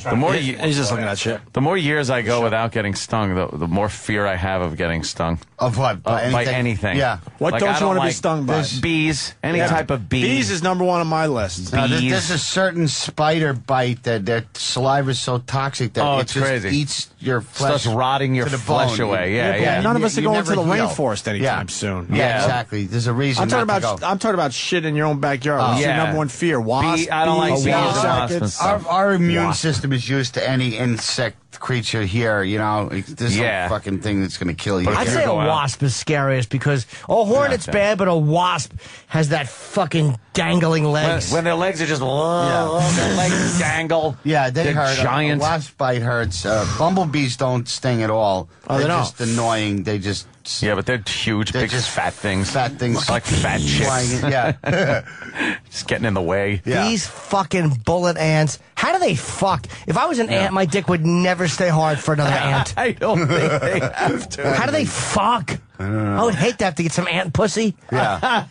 The more He's just looking at shit. the more years I go without getting stung, the more fear I have of getting stung. Of what? By anything. Yeah. What Like, don't I you want to be like stung by? Bees. Any type of bee. Bees is number one on my list. No, Bees. there's a certain spider bite that their saliva is so toxic that it it's just crazy. eats your flesh. Starts rotting your to the flesh bone. away. Yeah, but yeah. none of us are You going to the never heal. rainforest anytime soon. Yeah, exactly. There's a reason. I'm talking not about. to go. I'm talking about shit in your own backyard. What's your number one fear? Wasps. I don't like bees, bees and wasp wasps and jackets? stuff. Our immune system is used to any insect creature here. You know, there's no fucking thing that's going to kill you. I'd say a wasp is scariest because a hornet's bad, but a wasp has that fucking dangling legs. When their legs are just, their legs dangle. Yeah, they They're hurt. giant. A wasp bite hurts. Bumblebees don't sting at all. Oh, They're they don't? just annoying. They just... Yeah, but they're huge, They're big, just fat things. Fat things. Like fat chicks. Flying, yeah. Just getting in the way. Yeah. These fucking bullet ants. How do they fuck? If I was an ant, my dick would never stay hard for another ant. I don't think they have to. How do they fuck? I don't know. I would hate to have to get some ant pussy. Yeah.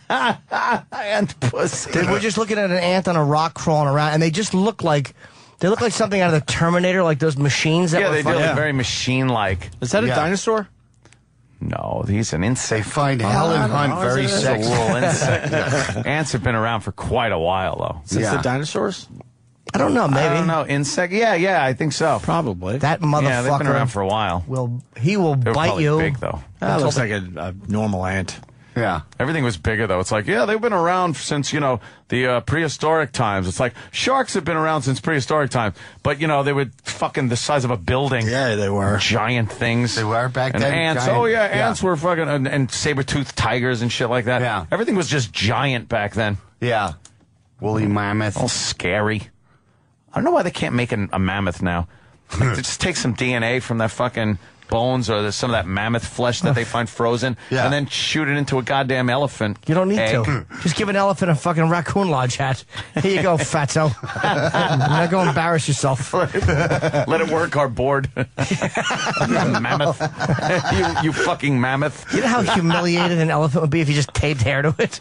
Ant pussy. We're just looking at an ant on a rock crawling around, and they just look like... They look like something out of the Terminator, like those machines that Yeah, were they do fucking- look very machine-like. Is that a dinosaur? No, he's an insect. They find Helen Hunt very He's a sexy. little insect. Ants have been around for quite a while, though. Since the dinosaurs? I don't know, maybe. I don't know. Insect? Yeah, I think so. Probably. That motherfucker Yeah, they've been around for a while. he will They were bite probably you. big, though. That looks like a normal ant. Yeah. Everything was bigger, though. It's like, yeah, they've been around since, the prehistoric times. It's like, sharks have been around since prehistoric times. But, they were fucking the size of a building. Yeah, they were. Giant things. They were back and then. Ants. Giant. Oh, yeah, ants were fucking, and saber-toothed tigers and shit like that. Yeah. Everything was just giant back then. Yeah. Woolly mammoth. All scary. I don't know why they can't make a mammoth now. Like, just take some DNA from that fucking bones or some of that mammoth flesh that they find frozen and then shoot it into a goddamn elephant. You don't need egg. to. Just give an elephant a fucking raccoon lodge hat. Here you go, fatso. Now go embarrass yourself. Let it work our board. Mammoth. you fucking mammoth. You know how humiliated an elephant would be if you just taped hair to it?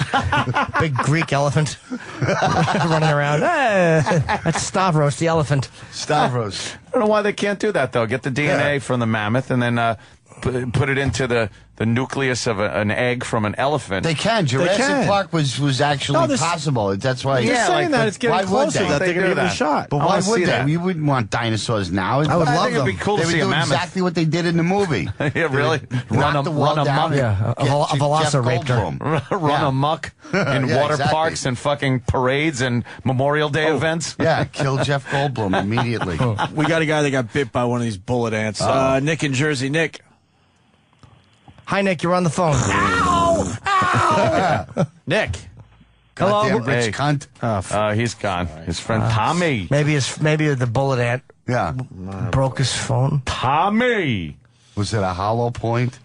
Big Greek elephant running around. That's Stavros, the elephant. Stavros. I don't know why they can't do that, though. Get the DNA from the mammoth and then put it into the nucleus of an egg from an elephant. They can. Jurassic Park was actually possible. That's why. You're saying that it's getting closer that they're going to do give it a that? shot. But why would they? We wouldn't want dinosaurs now. I would love think it'd be cool They to would see a do mammoth. exactly what they did in the movie. Yeah, really? Run the world down. amok. Yeah, a velociraptor. Run amok in Yeah, water exactly. parks and fucking parades and Memorial Day events. Yeah, kill Jeff Goldblum immediately. We got a guy that got bit by one of these bullet ants. Nick in Jersey. Nick. Hi, Nick. You're on the phone. Ow! Ow! Nick. Hello. Goddamn rich cunt. He's gone. His friend Tommy. Maybe the bullet ant Yeah. broke his phone. Tommy. Was it a hollow point?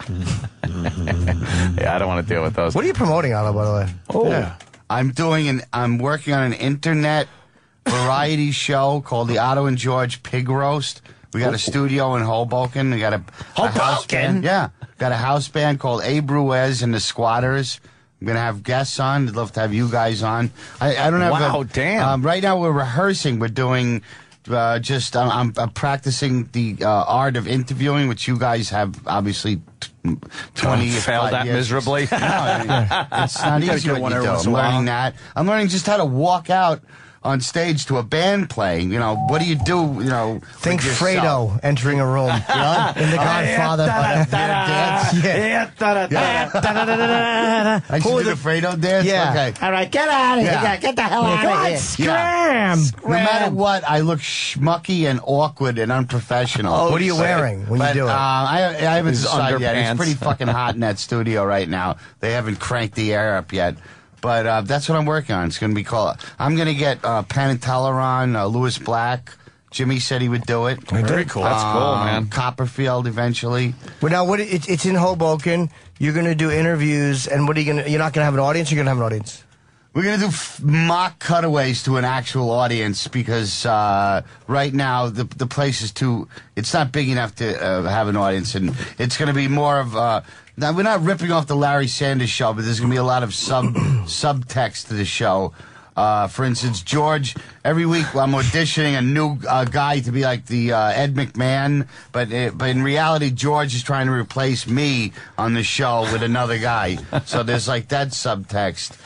Yeah, I don't want to deal with those. What are you promoting, Otto, by the way? Oh. Yeah. I'm working on an internet variety show called the Otto and George Pig Roast. We got a studio in Hoboken. We got a house band. Yeah. Got a house band called Abe Ruiz and the Squatters. I'm going to have guests on. I'd love to have you guys on. I don't have Wow, damn. Right now we're rehearsing. We're doing I'm practicing the art of interviewing, which you guys have obviously 20 failed at years. miserably. No, I mean, it's not You gotta easy get what one you every do. once I'm in a while. learning that. I'm learning just how to walk out on stage to a band playing. What do you do? Think with yourself? Fredo entering a room. In The Godfather. I should do the Fredo dance? Yeah. Okay. All right, get out of here. Yeah. Get the hell out of here. Scram. No matter what, I look schmucky and awkward and unprofessional. What are you wearing when you do it? I haven't His decided yet. It's underpants. pretty fucking hot in that studio right now. They haven't cranked the air up yet. But that's what I'm working on. It's going to be called... I'm going to get Penn and Teller on, Lewis Black. Jimmy said he would do it. Very cool. That's cool, man. Copperfield eventually. Well, now it's in Hoboken. You're going to do interviews, and what are you going to... You're not going to have an audience? You're going to have an audience? We're going to do mock cutaways to an actual audience because right now the place is too... It's not big enough to have an audience, and it's going to be more of... now, we're not ripping off the Larry Sanders Show, but there's going to be a lot of subtext to the show. For instance, George, every week I'm auditioning a new guy to be like the Ed McMahon, but in reality, George is trying to replace me on the show with another guy. So there's like that subtext.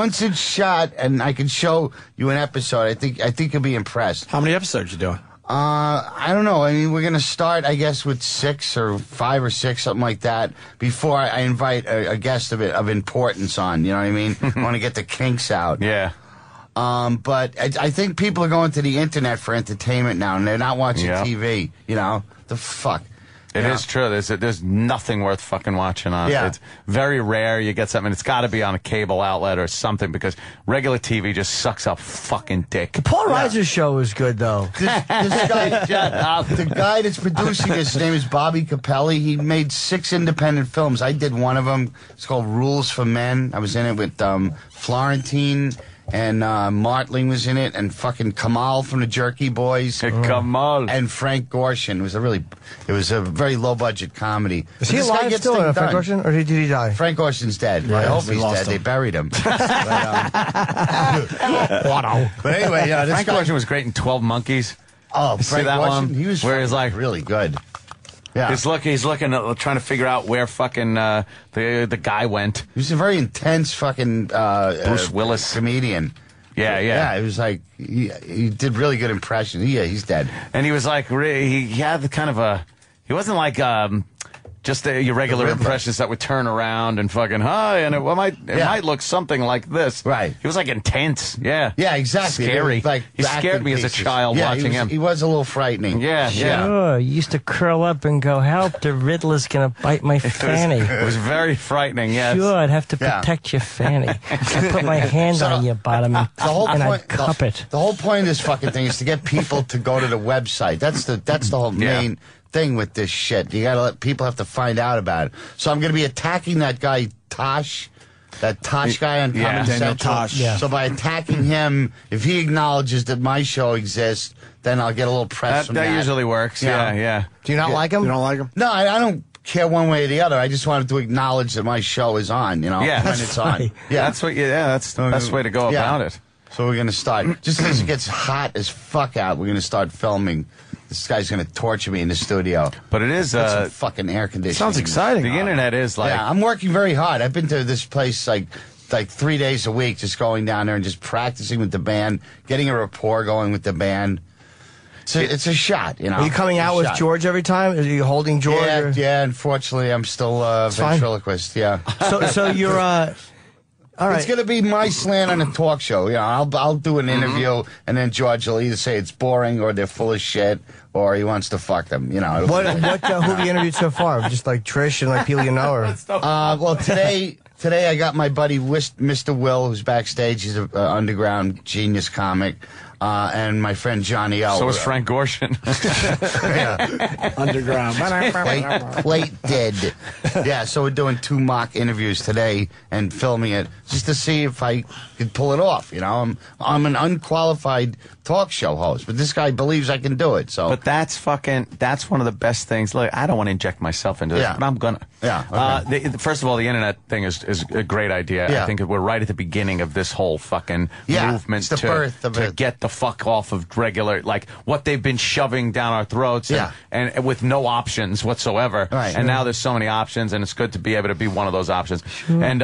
Once it's shot, and I can show you an episode, I think you'll be impressed. How many episodes you doing? I don't know. I mean, we're going to start, I guess, with 6 or 5 or 6, something like that, before I invite a guest of importance on. You know what I mean? I want to get the kinks out. Yeah. But I think people are going to the internet for entertainment now, and they're not watching TV. You know? The fuck. It is true. There's nothing worth fucking watching on. Yeah. It's very rare you get something. It's got to be on a cable outlet or something because regular TV just sucks up fucking dick. The Paul Reiser show is good, though. This guy, the guy that's producing this, his name is Bobby Capelli. He made 6 independent films. I did one of them. It's called Rules for Men. I was in it with Florentine. And Martling was in it, and fucking Kamal from the Jerky Boys. Kamal. And Frank Gorshin. It was a very low budget comedy. Is he alive still, Frank Gorshin, or did he die? Frank Gorshin's dead. Yeah, I hope he's dead. They buried him. But anyway, this Frank guy, Gorshin was great in 12 Monkeys. Oh, See Frank that Gorshin, one? he was where he's like really good. Yeah. He's looking at trying to figure out where fucking the guy went. He was a very intense fucking Bruce Willis comedian. Yeah, it was like he did really good impressions. Yeah, he's dead. And he was like he had the kind of he wasn't like just your regular impressions that would turn around and fucking hi, and it might look something like this. Right. He was like intense. Yeah. Yeah, exactly. Scary. Like he scared me as a child watching him. He was a little frightening. Yeah. Sure. You used to curl up and go, help, the Riddler's going to bite my fanny. It was very frightening, yes. Sure, I'd have to protect your fanny. I'd put my hand on your bottom and I'd cup it. The whole point of this fucking thing is to get people to go to the website. That's the whole main thing with this shit. You gotta let people have to find out about it. So I'm gonna be attacking that guy Tosh. That Tosh guy on Comedy Central. Tosh. Yeah. So by attacking him, if he acknowledges that my show exists, then I'll get a little press from that. That usually works. Yeah. Do you not like him? You don't like him? No, I don't care one way or the other. I just wanted to acknowledge that my show is on, when it's on. Yeah, that's the best way to go about it. So we're going to start. Just as it gets hot as fuck out, we're going to start filming. This guy's going to torture me in the studio. But it is Put some fucking air conditioning. Sounds exciting. The internet is like... Yeah, I'm working very hard. I've been to this place like 3 days a week, just going down there and just practicing with the band, getting a rapport going with the band. It's a shot, Are you coming out with George every time? Are you holding George? Yeah, unfortunately, I'm still a ventriloquist, yeah. So you're... All right. It's going to be my slant on a talk show. I'll do an interview, and then George will either say it's boring or they're full of shit or he wants to fuck them. Who have you interviewed so far? Just like Trish and like people you know? Or? Well, today I got my buddy Mr. Will, who's backstage. He's an underground genius comic. And my friend Johnny L. So is Frank Gorshin. Underground. Plate dead. Yeah, so we're doing 2 mock interviews today and filming it just to see if I could pull it off. I'm an unqualified talk show host, but this guy believes I can do it. So, but that's one of the best things. Look, I don't want to inject myself into this, but I'm gonna. Yeah. Okay. First of all, the internet thing is a great idea. Yeah. I think we're right at the beginning of this whole fucking movement it's the birth of to it. get the fuck off of regular, like what they've been shoving down our throats and with no options whatsoever. Right. And now there's so many options, and it's good to be able to be one of those options. Sure. And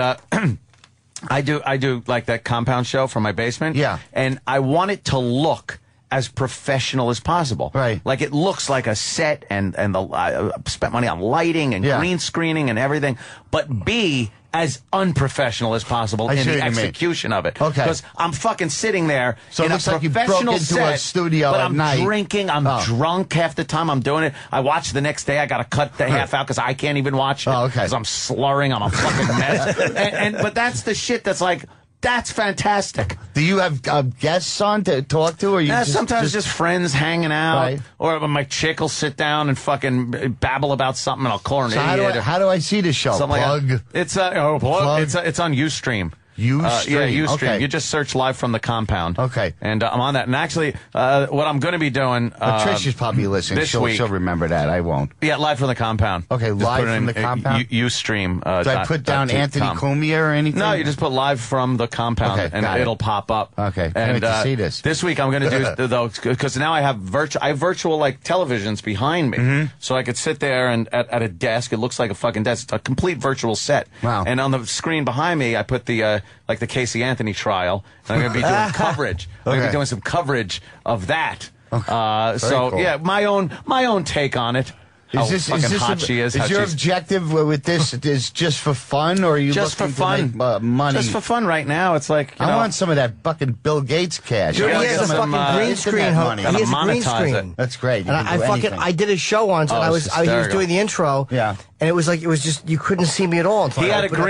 I do like that compound show from my basement. Yeah. And I want it to look as professional as possible. Right. Like it looks like a set and I spent money on lighting and green screening and everything, but be as unprofessional as possible in the execution of it. Okay. Because I'm fucking sitting there so in it looks a like you professional broke into set, a studio but at I'm night. drinking, I'm drunk half the time I'm doing it. I watch the next day, I got to cut the half out because I can't even watch it. Oh, okay. Because I'm slurring, I'm a fucking mess. But that's the shit that's like, that's fantastic. Do you have guests on to talk to, or you sometimes just friends hanging out, right. Or my chick will sit down and fucking babble about something, and I'll call her an idiot. How do I see the show? Plug. It's on UStream. Ustream. Yeah, Ustream. Okay. You just search live from the compound. Okay. And I'm on that. And actually, what I'm going to be doing Trish is probably listening. this week. She'll remember that. I won't. Yeah, live from the compound. Okay, Just live put it from in, the compound? Ustream. Do I put down Anthony Cumia or anything? No, you just put live from the compound, Okay, and got it. it'll pop up. Okay, and can't wait to see this. This week I'm going to do though, because now I have virtual like televisions behind me, so I could sit there and at a desk. It looks like a fucking desk, a complete virtual set. Wow. And on the screen behind me, I put the like the Casey Anthony trial, and I'm going to be doing coverage. I'm going to be doing some coverage of that. So cool. yeah, my own take on it. How fucking hot she is. Is your objective with this is just for fun, or are you just for looking fun? to make, money? Just for fun right now. It's like, you know, I want some of that fucking Bill Gates cash. Dude, I he has a want fucking green screen. Gotta He has a green monetize screen. it. That's great. You And can do anything. I did a show once, and Oh, he was hysterical. doing the intro. Yeah. And it was just you couldn't see me at all. Until He I had a opened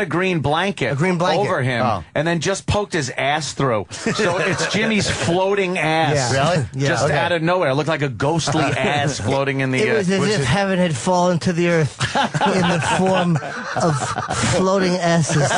up. green blanket, over him, Oh. and then just poked his ass through. So it's Jimmy's floating ass. Yeah. Really? Yeah. Just Okay. out of nowhere. It looked like a ghostly ass floating in the It was as if heaven had fallen to the earth in the form of floating asses.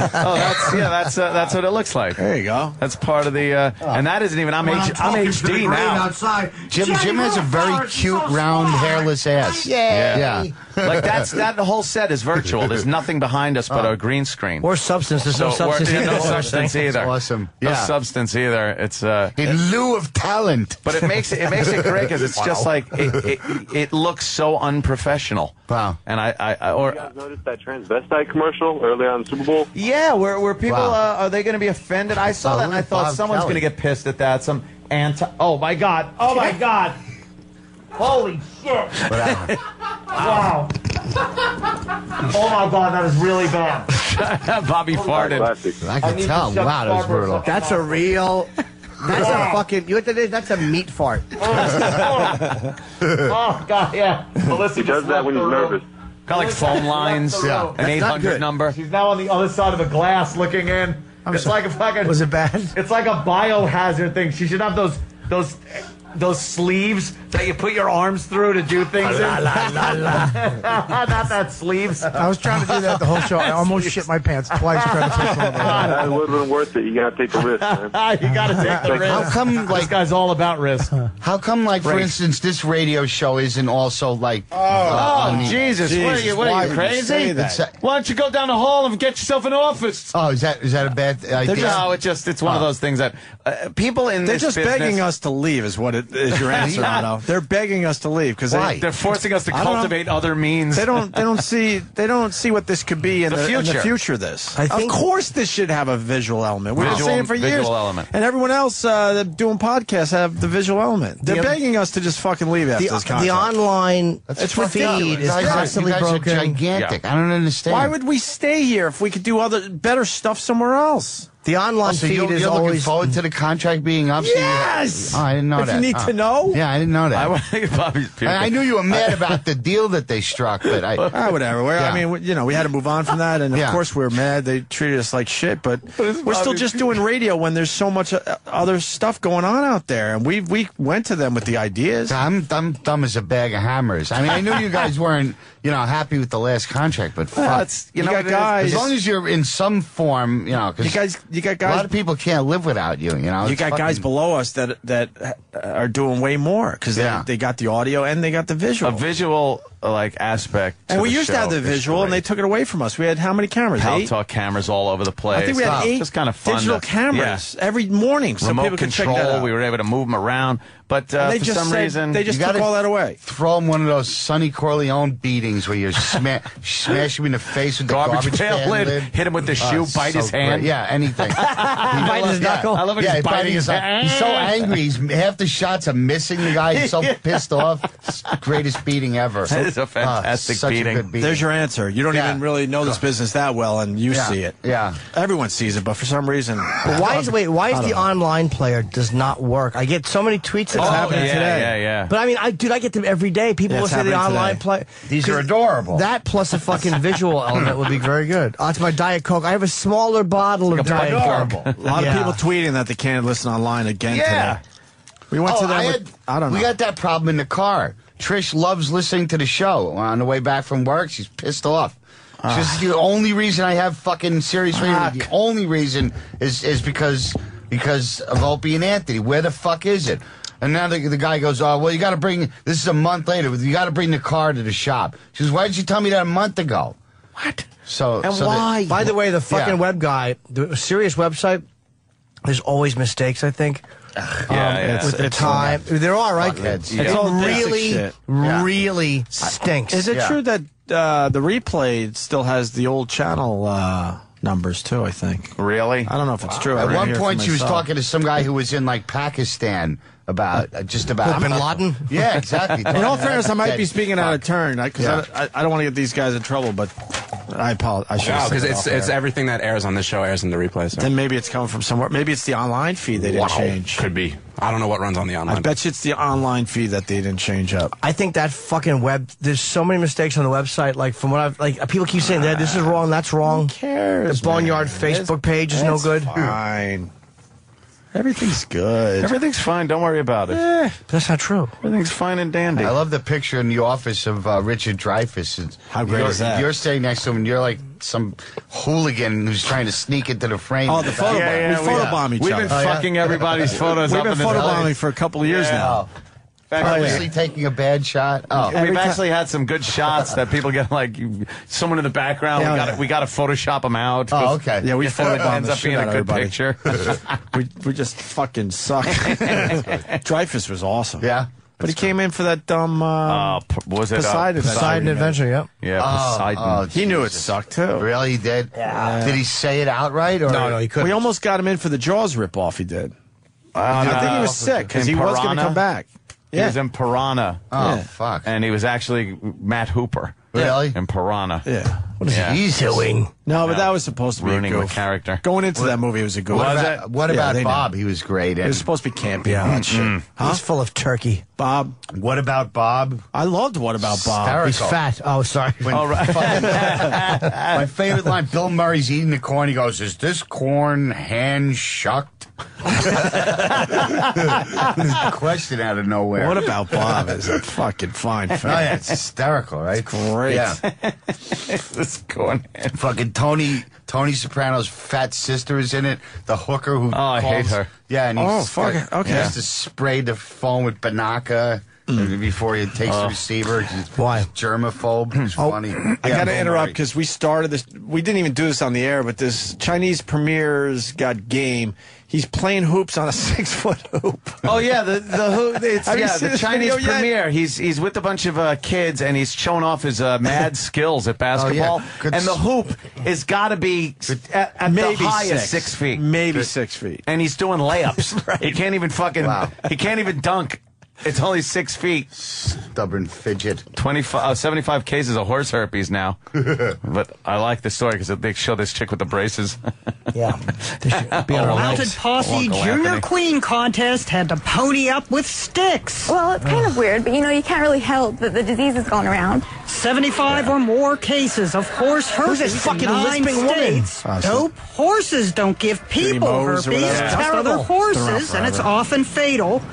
That's what it looks like. There you go. That's part of the and that isn't even I'm HD now. Outside. Jim has a very cute, round, hairless ass. Yeah. Like that whole set is virtual. There's nothing behind us but a green screen. Or substance. There's no substance. No either. substance either. Awesome. No Yeah. substance either. It's in lieu of talent. But it makes it great because it's just like it looks so unprofessional. Wow. And you guys noticed that transvestite commercial earlier on Super Bowl? yeah, where people are they going to be offended? I saw that and I thought Bob someone's Kelly. going to get pissed at that. Some Oh my God! Oh my God! Holy shit! Wow! Oh my God, that is really bad. Bobby farted. I can tell. Wow, that was brutal. That's a real. That's a fucking. You know what that is? That's a meat fart. Oh God, yeah. Melissa He does that when he's nervous. Kind of like phone lines. Yeah. An 800 number. She's now on the other side of the glass looking in. It's like a fucking. Was it bad? It's like a biohazard thing. She should have those sleeves that you put your arms through to do things in. Not that sleeves. I was trying to do that the whole show. I almost shit my pants twice trying to push one. That would have been worth it. You gotta take the risk, man. You got to take the risk. How come, This like, guy's all about risk. how come, like, for Right. instance, this radio show isn't also like? Jesus! What are you why would you crazy? say that? Why don't you go down the hall and get yourself an office? Oh, is that a bad idea? No, it's one of those things that people in They're this just business, begging us to leave, is what it is. Your answer, Yeah. Otto. They're begging us to leave because Why? They're forcing us to I don't know. cultivate other means. They don't see what this could be in The the future. future. This, I think- of course, this should have a visual element. We've been Visual- saying it for years. visual element. And everyone else that doing podcasts have the visual element. They're The- begging us to just fucking leave after this The content. online It's feed is constantly you guys broken. are gigantic. I don't understand. Why would we stay here if we could do better stuff somewhere else? The online So feed you're is looking always. forward to the contract being up? So Yes! I didn't know If that. you need to know. Yeah, I didn't know that. Bobby's I knew you were mad about the deal that they struck, but Whatever. Yeah. I mean, we had to move on from that, and of Yeah. course we're mad. They treated us like shit, but we're still just doing radio when there's so much other stuff going on out there, and we went to them with the ideas. I'm dumb as a bag of hammers. I mean, I knew you guys weren't, happy with the last contract, but fuck. You know got what it is? guys. As long as you're in some form, because you got a lot guys. of people can't live without you. You It's got guys fucking- below us that are doing way more because they got the audio and they got the visual. A visual aspect. And to we the used to have show the is visual, and great. they took it away from us. We had how many cameras? Pal 8? Talk cameras all over the place. I think we had 8 Just kind of fun digital to- cameras every morning, so Remote people could check that control. out. We were able to move them around, but they for just some said- reason they just You took gotta all that away. Throw him one of those Sonny Corleone beatings where you smash him in the face with the garbage garbage pail can lid, lid. hit him with the shoe, bite his great. hand. Yeah, anything. Bite his knuckle. I love it. Yeah, He's biting his hand. He's so angry. Half the shots are missing the guy. He's so pissed off. It's the greatest beating ever. That is a fantastic such beating. A good beating. There's your answer. You don't even really know this business that well, and you see it. Yeah. Everyone sees it, but for some reason, But why is the online player does not work? I get so many tweets that's happening today. Yeah. But I mean, I get them every day. People Yeah, will it's say the happening online today. play. These are adorable. That plus a fucking visual element would be very good. That's my Diet Coke. I have a smaller bottle of Diet Coke. a lot of people tweeting that they can't listen online again today. We went to them. I don't know. We got that problem in the car. Trish loves listening to the show. On the way back from work, she's pissed off. This is the only reason I have fucking Sirius Radio. The only reason is because of Opie and Anthony. Where the fuck is it? And now the guy goes, oh, well, you got to bring, this is a month later, you got to bring the car to the shop. She goes, why did you tell me that a month ago? What? Why? By the way, the fucking web guy, the Sirius website, there's always mistakes, I think. With the time. There are, right? It's all really stinks. Is it true that the replay still has the old channel numbers, too, I think? Really? I don't know if it's true. At one point, she was talking to some guy who was in, like, Pakistan about, Bin Laden? Yeah, exactly. In all fairness, I might be speaking out of turn, because I don't want to get these guys in trouble, but I apologize. Because it's everything that airs on this show airs in the replay. So. Then maybe it's coming from somewhere. Maybe it's the online feed they didn't change. Could be. I don't know what runs on the online. I bet you it's the online feed that they didn't change up. I think that fucking web, there's so many mistakes on the website. Like, from what people keep saying that this is wrong, that's wrong. Who cares? The Boneyard Facebook page is no good. Fine. Everything's good. Everything's fine. Don't worry about it. That's not true. Everything's fine and dandy. I love the picture in the office of Richard Dreyfuss. How great is that? You're sitting next to him, and you're like some hooligan who's trying to sneak into the frame. Oh, the photo bomb. We photobomb each other. We've been fucking everybody's photos up. We've been photobombing for a couple of years now. Obviously taking a bad shot. We've actually had some good shots that people get, like, someone in the background. We got to Photoshop them out. Oh, okay. Yeah, we photobomb ends up being a good picture. we just fucking suck. Dreyfuss was awesome. Yeah. But he came in for that dumb was it Poseidon Adventure, yep. Yeah, Poseidon. He knew it sucked, too. Really? He did? Yeah. Did he say it outright? Or? No, he couldn't. We almost got him in for the Jaws ripoff he did. I think he was sick, because he was going to come back. He was in Piranha. Oh, fuck. And he was actually Matt Hooper. Really? In Piranha. Yeah. What is he doing? No, but that was supposed to be ruining a the goof. character. Going into that movie, it was a goof. What about Bob? He was great. It was supposed to be campy. Yeah, shit. He's full of turkey. Bob. What about Bob? I loved What About Bob. He's fat. Oh, sorry. My favorite line, Bill Murray's eating the corn. He goes, is this corn hand shucked? Question out of nowhere. What About Bob is a fucking fine film. Oh, yeah, it's hysterical, right? It's great. Yeah. This corn hand. Fucking Tony Soprano's fat sister is in it. The hooker who I hate her. Yeah, and okay. He has to spray the phone with Banaka before he takes the receiver. Why? He's germaphobe. It's funny. I got to interrupt because we started this. We didn't even do this on the air, but this Chinese premier's got game. He's playing hoops on a 6-foot hoop. Oh yeah, the hoop. It's the Chinese video premiere. He's with a bunch of kids and he's showing off his mad skills at basketball. And the hoop has got to be at maybe the highest 6 feet, maybe 6 feet. And he's doing layups. Right. He can't even fucking. Wow. He can't even dunk. It's only 6 feet. Stubborn fidget. 75 cases of horse herpes now. But I like the story because they show this chick with the braces. Yeah. Mounted Posse Junior Queen contest had to pony up with sticks. Well, it's kind of weird, but you can't really help that the disease is going around. 75 or more cases of horse herpes. Who's this fucking in 9 lisping woman? states. Nope, horses don't give people herpes, just other horses, and it's often fatal.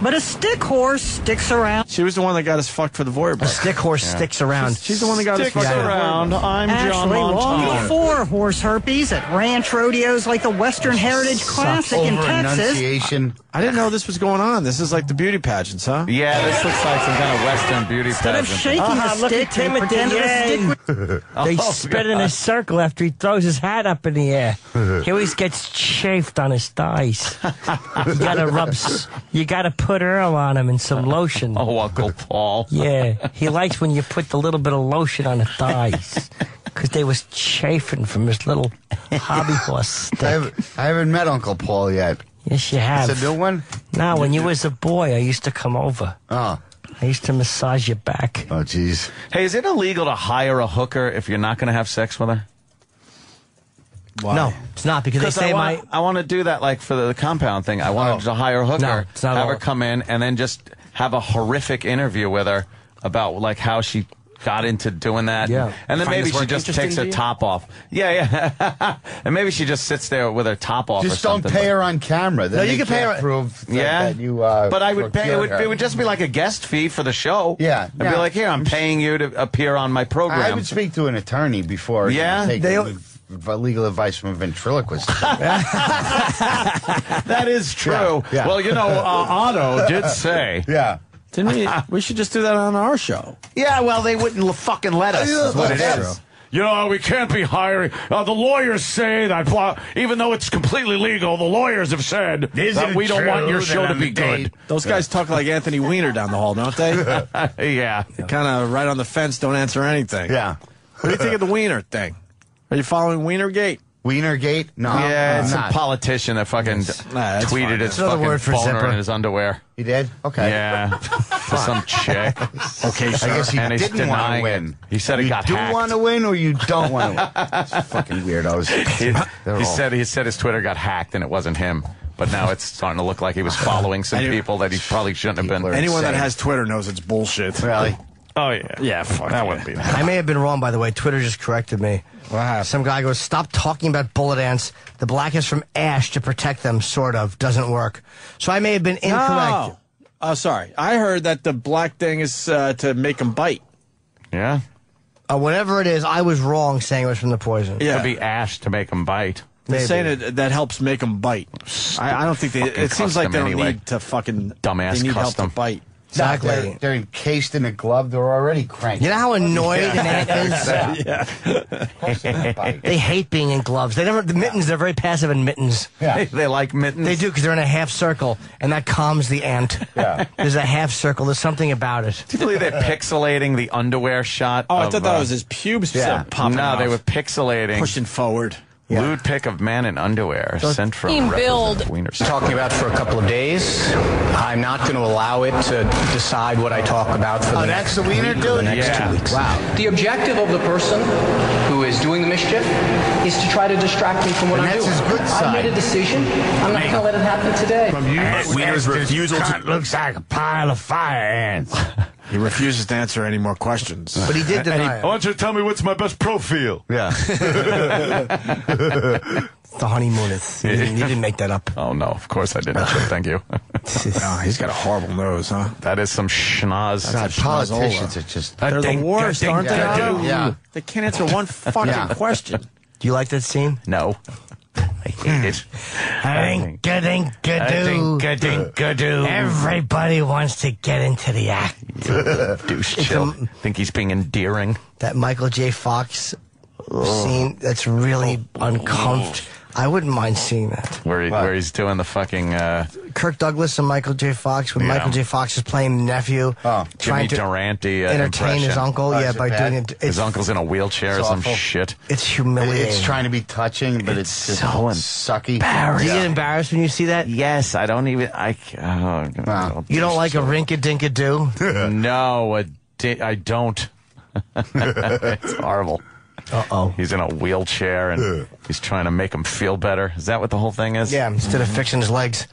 But a stick horse sticks around. She was the one that got us fucked for the voyeur book. A stick horse sticks around. She's the one that got us fucked around. I'm John Actually, long Montana. before horse herpes at ranch rodeos like the Western Heritage Classic in Texas. I didn't know this was going on. This is like the beauty pageants, huh? Yeah, this looks like some kind of Western beauty Instead pageant. of shaking the stick, they pretend the stick They spin in a circle after he throws his hat up in the air. He always gets chafed on his thighs. You gotta put Earl on him and some lotion. Oh, Uncle Paul. Yeah, he likes when you put the little bit of lotion on the thighs. Because they was chafing from his little hobby horse stick. I haven't met Uncle Paul yet. Yes, you have. It's a new one? No, when you was a boy, I used to come over. Oh. I used to massage your back. Oh, jeez. Hey, is it illegal to hire a hooker if you're not going to have sex with her? Why? No, it's not because they say I want to do that like for the compound thing. I wanted to hire a hooker, No, it's not have all. her come in, and then just have a horrific interview with her about like how she got into doing that. Yeah. And then Find maybe this she work just interesting takes to her you? top off. Yeah. And maybe she just sits there with her top off. Just or don't something. pay her on camera. Then No, you they can pay can't her- prove that, Yeah, that you. but I would pay. procured her. It would just be like a guest fee for the show. Yeah, I'd be yeah. like, here, I'm paying you to appear on my program. I would speak to an attorney before. Yeah? take They- legal advice from a ventriloquist. That is true. Yeah. Well, Otto did say. Yeah. Didn't we? We should just do that on our show. Yeah, well, they wouldn't fucking let us. Is what it is. We can't be hiring. The lawyers say that, even though it's completely legal, the lawyers have said that we don't want your show to be good. Those guys talk like Anthony Weiner down the hall, don't they? Yeah. Kind of right on the fence, don't answer anything. Yeah. What do you think of the Weiner thing? Are you following Wienergate? Wienergate? No. Yeah, I'm it's a not. politician that fucking that's tweeted fine. his another fucking word for boner zipper. in his underwear. He did? Okay. Yeah. To some chick. Okay, I guess he And he's didn't want to denying win. it. He said it you got do hacked. want to win or you don't want to win. It's fucking weirdos. He said his Twitter got hacked and it wasn't him. But now it's starting to look like he was following some people that he probably shouldn't have been. Anyone that insane. has Twitter knows it's bullshit. Really? Oh, yeah. Yeah, fuck That yeah. wouldn't be nice. I may have been wrong, by the way. Twitter just corrected me. Wow. Some guy goes, stop talking about bullet ants. The black is from ash to protect them, sort of. Doesn't work. So I may have been incorrect. No. Oh, sorry. I heard that the black thing is to make them bite. Yeah. Whatever it is, I was wrong saying it was from the poison. It could be ash to make him bite. They're Maybe. saying that helps make them bite. I don't think they. Fucking It seems like custom they don't anyway. need to fucking. Dumbass They need custom. help to bite. Exactly. They're encased in a glove. They're already cranky. You know how annoyed an ant is? Yeah. Of course they're gonna bite. They hate being in gloves. They never. The mittens. They're very passive in mittens. Yeah. They like mittens. They do because they're in a half circle, and that calms the ant. Yeah. There's a half circle. There's something about it. Do you believe they're pixelating the underwear shot? Oh, I of, thought that was his pubes popping No, off. they were pixelating. pushing forward. Lewd pic of man in underwear sent from Team build. Representative Wiener. Talking about for a couple of days. I'm not going to allow it to decide what I talk about for the that's next the Wiener week or dude? the next Yeah. 2 weeks. Wow. The objective of the person who is doing the mischief is to try to distract me from what And I'm that's doing. his good I side. made a decision. I'm not going to let it happen today. Wiener's refusal to. Looks like a pile of fire ants. He refuses to answer any more questions. But he did deny it. want you to tell me what's my best profile. Yeah. The honeymooneth. You didn't make that up. Oh, no, of course I didn't. Thank you. Oh, he's got a horrible nose, huh? That is some schnoz. God, politicians are just. They're the worst, aren't they? Yeah. Yeah. They can't answer one fucking question. Do you like that scene? No. I hate it. Dink-a-dink-a-doo. Everybody wants to get into the act. Douche chill. Think he's being endearing. That Michael J. Fox scene, that's really uncomfortable. I wouldn't mind seeing that. Where he's doing the fucking Kirk Douglas and Michael J. Fox, when Yeah. Michael J. Fox is playing the nephew, Jimmy trying to Durante entertain his impression. uncle, is it by bad? doing it. His uncle's in a wheelchair or some awful. shit. It's humiliating. It's trying to be touching, but it's just so sucky. Do you get embarrassed when you see that? Yes, I don't even. You don't like a rink-a-dink-a-doo? No, I don't. It's horrible. Uh-oh. He's in a wheelchair and he's trying to make him feel better. Is that what the whole thing is? Yeah, instead of fixing his legs.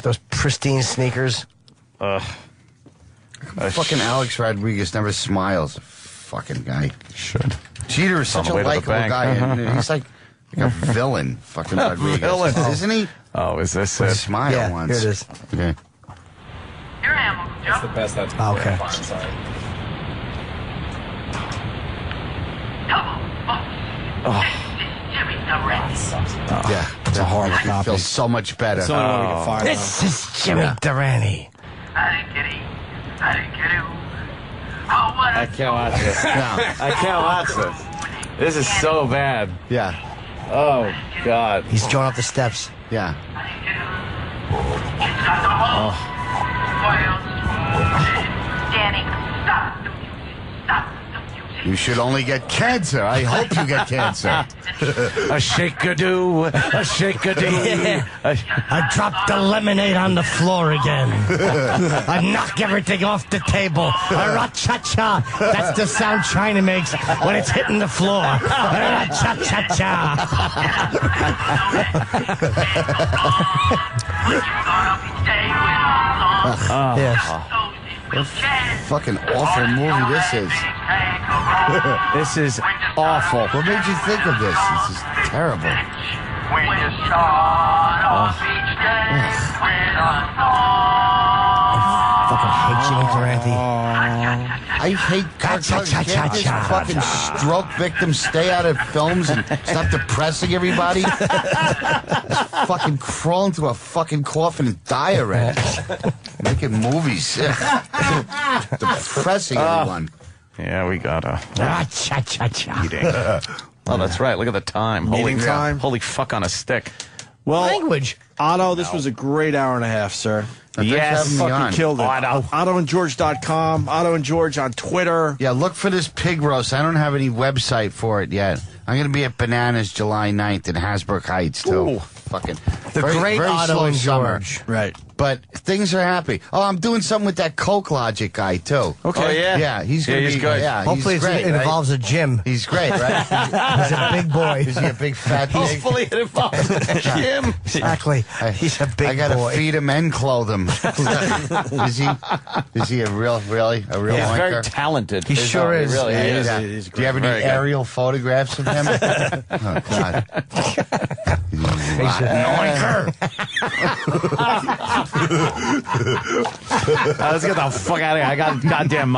Those pristine sneakers. Fucking Alex Rodriguez never smiles. Fucking guy. Should. Jeter is On such the a way to the likable bank. guy. And he's like a villain. Fucking Rodriguez. Villain. Isn't he? Oh, is this With a it? smile Yeah, once. here it is. Okay. That's the best that's been. Okay. Sorry. Yeah. It's a horrible He copy. feels so much better. It's the only one we can find. This is Jimmy Durante. I can't watch this. I can't watch this. This is so bad. Yeah. Oh, God. He's going up the steps. Yeah. You should only get cancer. I hope you get cancer. A shake-a-doo, a shake-a-doo. I dropped the lemonade on the floor again. I knock everything off the table. A ra-cha-cha. That's the sound China makes when it's hitting the floor. A ra-cha-cha-cha. Yes. What a fucking awful movie this is. This is awful. What made you think of this? This is terrible. I fucking hate Jimmy Durante. I hate Can't this fucking stroke victims stay out of films and stop depressing everybody? Just fucking crawl into a fucking coffin and die already. Making movies. Depressing everyone. Yeah, we gotta. Eating. Oh, that's right. Look at the time. Meeting time? Holy fuck on a stick. Well, language. Otto, this was a great hour and a half, sir. Yes, fucking killed it. Otto. OttoandGeorge.com. Otto and George on Twitter. Yeah, look for this pig roast. I don't have any website for it yet. I'm going to be at Bananas July 9th in Hasbrook Heights, too. Ooh. Fucking The great Otto slow and summer. George. Right. But things are happy. Oh, I'm doing something with that Coke Logic guy, too. Okay. Oh, yeah? Yeah, he's going to be good. Yeah, Hopefully he's great, it right? involves a gym. He's great, right? He's a big boy. Is he a big fat pig? Hopefully it involves him. Exactly. He's a big boy. I gotta feed him and clothe him. Is he a real He's very wanker? talented. He sure is. He really is. Yeah. He's Do you have any Very good. aerial photographs of him? Oh, God. Let's get the fuck out of here. I got goddamn